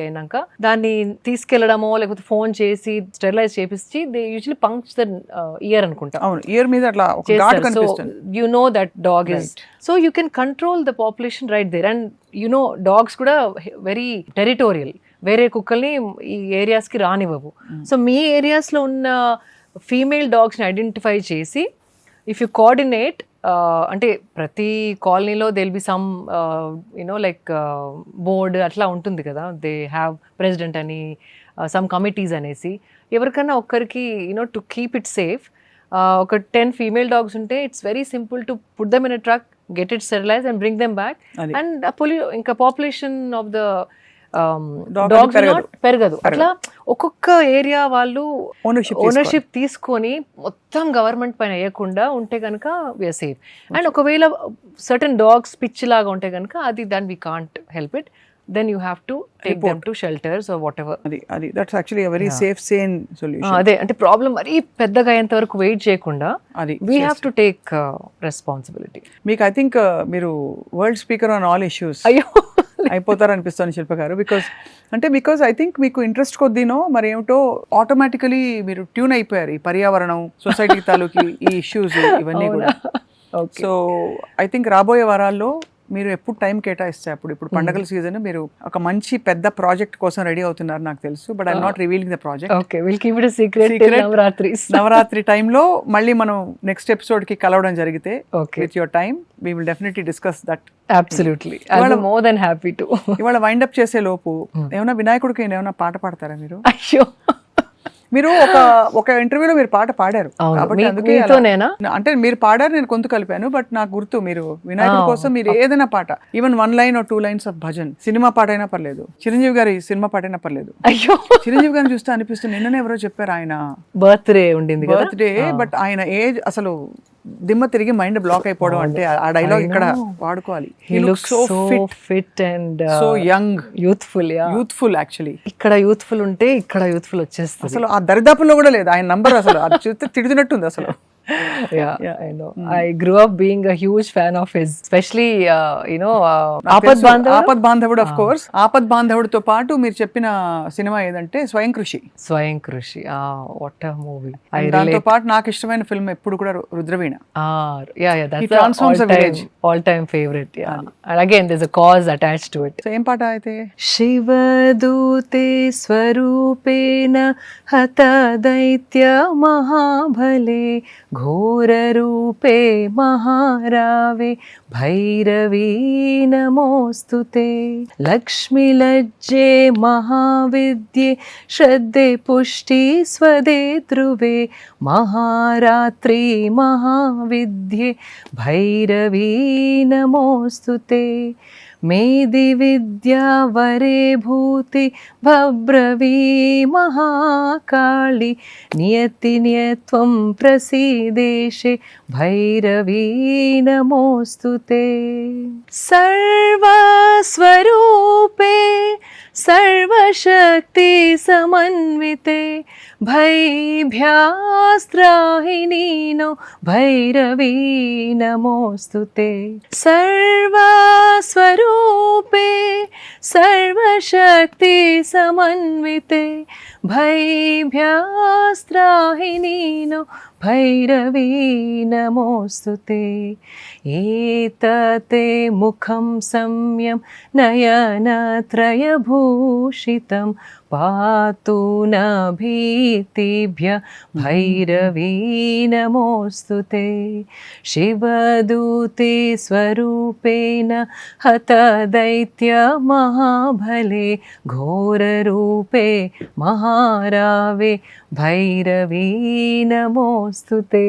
అయినాక దాన్ని తీసుకెళ్లడమో లేకపోతే ఫోన్ చేసి స్టెరిలైజ్ చేపించి they usually punch the ear అనుకుంటా. అవును, ఇయర్ మీద అట్లా ఒక ఘాట్ కనిపిస్తుంది. You know that dog is, so you can control the population right there. And dogs కూడా వెరీ టెరిటోరియల్, వేరే కుక్కల్ని ఈ ఏరియాస్ కి రానివ్వవు. సో మీ ఏరియాస్ లో ఉన్న ఫీమేల్ డాగ్స్ ని ఐడెంటిఫై చేసి ఇఫ్ యు కోఆర్డినేట్, అంటే ప్రతి కాలనీలో there'll be some like board అట్లా ఉంటుంది కదా, దే హ్యావ్ ప్రెసిడెంట్ అని, సమ్ కమిటీస్ అనేసి. ఎవరికైనా ఒక్కరికి టు కీప్ ఇట్ సేఫ్ ఒక 10 ఫీమేల్ డాగ్స్ ఉంటే it's very simple to put them in a truck, get it sterilise and bring them back. And ఇంకా పాపులేషన్ ఆఫ్ ద డాగ్స్ పెరగదు. అట్లా ఒక్కొక్క ఏరియా వాళ్ళు ఓనర్షిప్ తీసుకొని మొత్తం గవర్నమెంట్ పైన వేయకుండా ఉంటే కనుక వీఆర్ సేఫ్. అండ్ ఒకవేళ సర్టన్ డాగ్స్ పిచ్ లాగా ఉంటే కనుక అది then we can't help it, then you have to take them to shelters or whatever. అది that's actually a very safe sane solution. అదే అంటే ప్రాబ్లం మరీ పెద్దగా అయ్యేంత వరకు వెయిట్ చేయకుండా we have to take responsibility. మీకు ఐ థింక్ మీరు world speaker on all issues అయిపోతారు అనిపిస్తుంది శిల్ప గారు. బికాస్ ఐ థింక్ మీకు ఇంట్రెస్ట్ కొద్దీనో మరి ఏమిటో ఆటోమేటికలీ మీరు ట్యూన్ అయిపోయారు ఈ పర్యావరణం, సొసైటీ తాలూకి ఈ ఇష్యూస్ ఇవన్నీ కూడా. సో ఐ థింక్ రాబోయే వారాల్లో మీరు ఎప్పుడు టైం కేటాయిస్తే ఇప్పుడు పండగల సీజన్, మీరు ఒక మంచి పెద్ద ప్రాజెక్ట్ కోసం రెడీ అవుతున్నారు నాకు తెలుసు, but I'm not revealing the project. Okay, will keep it a secret. Navratri టైంలో మళ్ళీ మనం నెక్స్ట్ ఎపిసోడ్ కి కలవడం జరిగితే with your time we will definitely discuss that. Absolutely, I'll be more than happy to. ఇవాళ వైండ్ అప్ చేసే లోపు ఏమైనా వినాయకుడికి ఏమైనా పాట పాడతారా మీరు? అయ్యో, మీరు ఒక ఇంటర్వ్యూలో మీరు పాట పాడారు కాబట్టి అందుకే అంటే మీరు పాడారు, నేను కొంత కలిపాను. బట్ నాకు గుర్తు మీరు వినాయకుడి కోసం మీరు ఏదైనా పాట, even 1 line or 2 lines of bhajan, cinema పాట అయినా పర్లేదు, చిరంజీవి గారి సినిమా పాట అయినా పర్లేదు. అయ్యో, చిరంజీవి గారిని చూస్తే అనిపిస్తుంది, నిన్ననే ఎవరో చెప్పారు ఆయన బర్త్డే ఉండింది, బర్త్డే, బట్ ఆయన ఏజ్ అసలు దిమ్మ తిరిగి మైండ్ బ్లాక్ అయిపోవడం. అంటే ఆ డైలాగ్ ఇక్కడ వాడుకోవాలి. He looks so fit and so young, youthful actually. ఇక్కడ యూత్ఫుల్ ఉంటే ఇక్కడ యూత్ఫుల్ వచ్చేస్తుంది. అసలు ఆ దరిదాపుల్లో కూడా లేదు ఆయన నంబర్, అసలు అది చూస్తే తిడుతున్నట్టుంది అసలు. Yeah, I know. I grew up being a huge fan of his, especially Aapad Bandhavud, of course. Aapad Bandhavud తో పాటు మీరు చెప్పిన సినిమా ఏదంటే స్వయం కృషి. What a movie. దాంతో పాటు నాకు ఇష్టమైన ఫిల్మ్ ఎప్పుడు కూడా Rudraveena. Yeah, that's all time favorite. Yeah, and again there's a cause attached to it. So ఏం పాట అయితే? శివదూతే స్వరూపేణ హత దైత్య మహాబలే ఘోరరూపే మహారావే భైరవీ నమోస్తుతే లక్ష్మీలజ్జే మహావిద్యే శ్రద్ధే పుష్టి స్వదే ధ్రువే మహారాత్రి మహావిద్యే భైరవీ నమోస్తుతే మేది విద్యా వరే భూతి భబ్రవీ మహాకాళి నియతి నియత్వం ప్రసీదేశే భైరవీ నమోస్తుతే సర్వస్వరూపే సర్వశక్తి సమన్వితే భైభ్యాస్త్రాహినీనో భైరవీ నమోస్తుతే సర్వస్వరూపే సర్వశక్తి సమన్వితే भैभ्यास्त्राहिनीनो भैरवी नमोऽस्तुते एतते मुखं सम्यं नयनत्रयभूषितं पातु न भीतिभ्य भैरवी नमोऽस्तुते शिवदूते स्वरूपेण हतदैत्य महाबले घोररूपे महारावे భైరవీ నమోస్తుతే.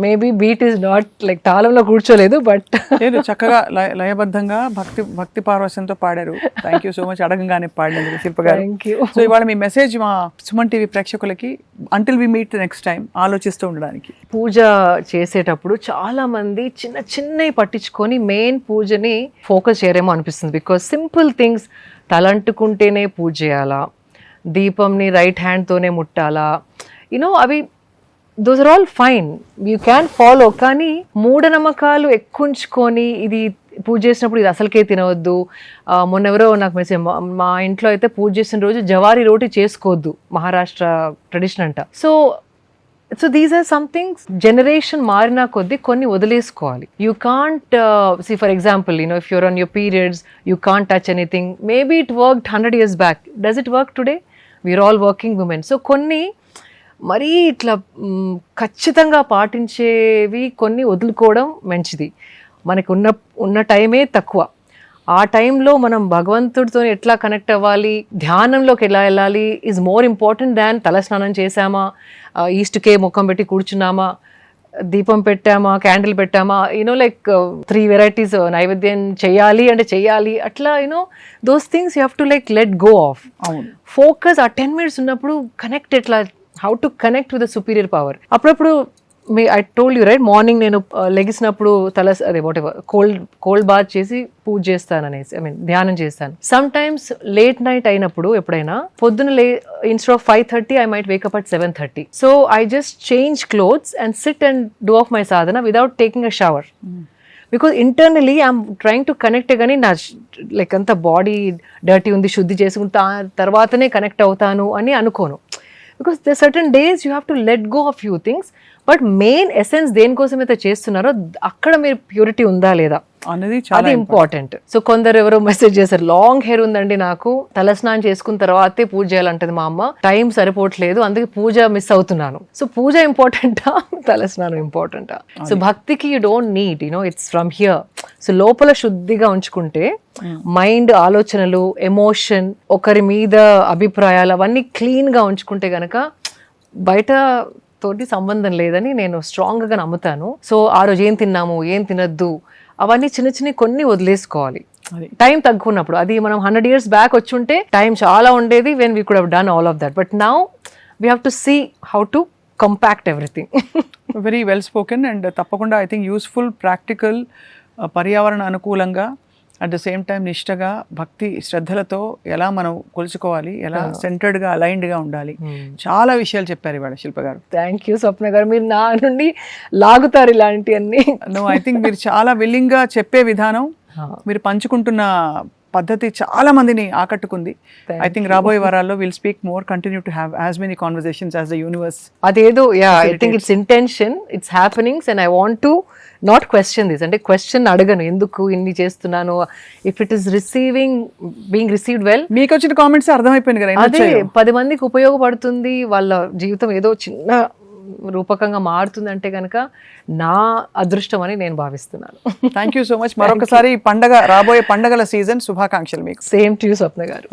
Maybe beat is not like తాళంలో కూర్చోలేదు, బట్ లేదు చక్కగా లయబద్ధంగా భక్తి పార్వశంతో పాడారు. థ్యాంక్ యూ సో మచ్ అడగంగానే పాడినందుకు శిల్ప గారు. Thank you. సో ఇవాళ మీ మెసేజ్ మా సుమన్ టీవీ ప్రేక్షకులకి until we meet next time ఆలోచిస్తూ ఉండడానికి. పూజ చేసేటప్పుడు చాలా మంది చిన్న చిన్నవి పట్టించుకొని మెయిన్ పూజని ఫోకస్ చేయరేమో అనిపిస్తుంది. బికాస్ సింపుల్ థింగ్స్, తలంటుకుంటేనే పూజ చేయాలా, దీపంని రైట్ హ్యాండ్తోనే ముట్టాలా, యూనో అవి those are all fine, you can follow. కానీ మూఢనమ్మకాలు ఎక్కుంచుకొని ఇది పూజ చేసినప్పుడు ఇది అసలుకే తినవద్దు. మొన్నెవరో నాకు మెసేజ్, మా ఇంట్లో అయితే పూజ చేసిన రోజు జవారీ రోటీ చేసుకోవద్దు, మహారాష్ట్ర ట్రెడిషన్ అంట. So these are somethings generation మారినా కొద్దీ కొన్ని వదిలేసుకోవాలి. You can't see for example, if you're on your periods you can't touch anything. Maybe it worked 100 years back, does it work today? We're all working women. So కొన్ని మరీ ఇట్లా ఖచ్చితంగా పాటించేవి కొన్ని వదులుకోవడం మంచిది. మనకు ఉన్న టైమే తక్కువ. ఆ టైంలో మనం భగవంతుడితో ఎట్లా కనెక్ట్ అవ్వాలి, ధ్యానంలోకి ఎలా వెళ్ళాలి ఈజ్ మోర్ ఇంపార్టెంట్ దాన్ తలస్నానం చేసామా, ఈస్ట్కే ముఖం పెట్టి కూర్చున్నామా, దీపం పెట్టామా, క్యాండిల్ పెట్టామా, లైక్ 3 varieties నైవేద్యం చెయ్యాలి అంటే చెయ్యాలి, అట్లా those things you have to like let go off. Focus ఆ 10 minutes ఉన్నప్పుడు కనెక్ట్, ఎట్లా how to connect with the superior power. అప్పుడప్పుడు I told you right, morning నేను లెగిసినప్పుడు అదే వాట్ ఎవర్ కోల్డ్ బాత్ చేసి పూజ చేస్తాను అనేసి, ధ్యానం చేస్తాను. సమ్ టైమ్స్ లేట్ నైట్ అయినప్పుడు ఎప్పుడైనా పొద్దున instead of 5:30 I might wake up at 7:30. So I just change clothes and SIT and do of my Sadhana without taking a shower. Because internally I'm trying to connect, కానీ నా like అంత body dirty ఉంది, శుద్ధి చేసుకుంటా తర్వాతనే connect అవుతాను అని అనుకోను. Because the certain days you have to let go of few things. But main essence దేనికోసం అయితే చేస్తున్నారో అక్కడ మీరు ప్యూరిటీ ఉందా లేదా అనేది అది ఇంపార్టెంట్. సో కొందరు ఎవరో మెసేజ్ చేశారు, లాంగ్ హెయిర్ ఉందండి నాకు, తలస్నానం చేసుకున్న తర్వాతే పూజ చేయాలంటది మా అమ్మ, టైం సరిపోవట్లేదు అందుకే పూజ మిస్ అవుతున్నాను. సో పూజ ఇంపార్టెంటా, తలస్నానం ఇంపార్టెంటా? సో భక్తికి you don't need it's from here. So లోపల శుద్ధిగా ఉంచుకుంటే మైండ్, ఆలోచనలు, ఎమోషన్, ఒకరి మీద అభిప్రాయాలు అవన్నీ క్లీన్ గా ఉంచుకుంటే గనక బయట తోటి సంబంధం లేదని నేను స్ట్రాంగ్ గా నమ్ముతాను. సో ఆ రోజు ఏం తిన్నాము, ఏం తినద్దు, అవన్నీ చిన్న చిన్న కొన్ని వదిలేసుకోవాలి టైం తగ్గుకున్నప్పుడు. అది మనం 100 years బ్యాక్ వచ్చి ఉంటే టైం చాలా ఉండేది, when we could have done all of that. But now we have to see how to compact everything. Very well spoken and తప్పకుండా ఐ థింక్ యూస్ఫుల్, ప్రాక్టికల్, పర్యావరణ అనుకూలంగా, అట్ ద సేమ్ టైం నిష్టగా, భక్తి శ్రద్ధలతో ఎలా మనం కొలుచుకోవాలి, ఎలా సెంటర్డ్గా అలైన్డ్గా ఉండాలి, చాలా విషయాలు చెప్పారు ఇవాళ శిల్ప గారు. థ్యాంక్ యూ స్వప్న గారు, మీరు నా నుండి లాగుతారు ఇలాంటివన్నీ. నో, ఐ థింక్ మీరు చాలా విల్లింగ్గా చెప్పే విధానం, మీరు పంచుకుంటున్న పద్ధతి చాలా మందిని ఆకట్టుకుంది. ఐ థింక్ రాబోయే వారాల్లో will speak more, continue to have as many conversations as the universe. అదేదో I think it's intention, it's happenings and I want to not question this. అంటే క్వశ్చన్ అడగను, ఎందుకు ఇన్ని చేస్తున్నాను. If it is being received well, మీకు వచ్చిన comments అర్థమైపోయింది కదా, అదే 10 మందికి ఉపయోగపడుతుంది, వాళ్ళ జీవితం ఏదో చిన్న రూపకంగా మారుతుంది అంటే కనుక నా అదృష్టం అని నేను భావిస్తున్నాను. Thank you so much. మరొకసారి రాబోయే పండగల సీజన్ శుభాకాంక్షలు మీకు. సేమ్ టు యూ స్వప్న గారు.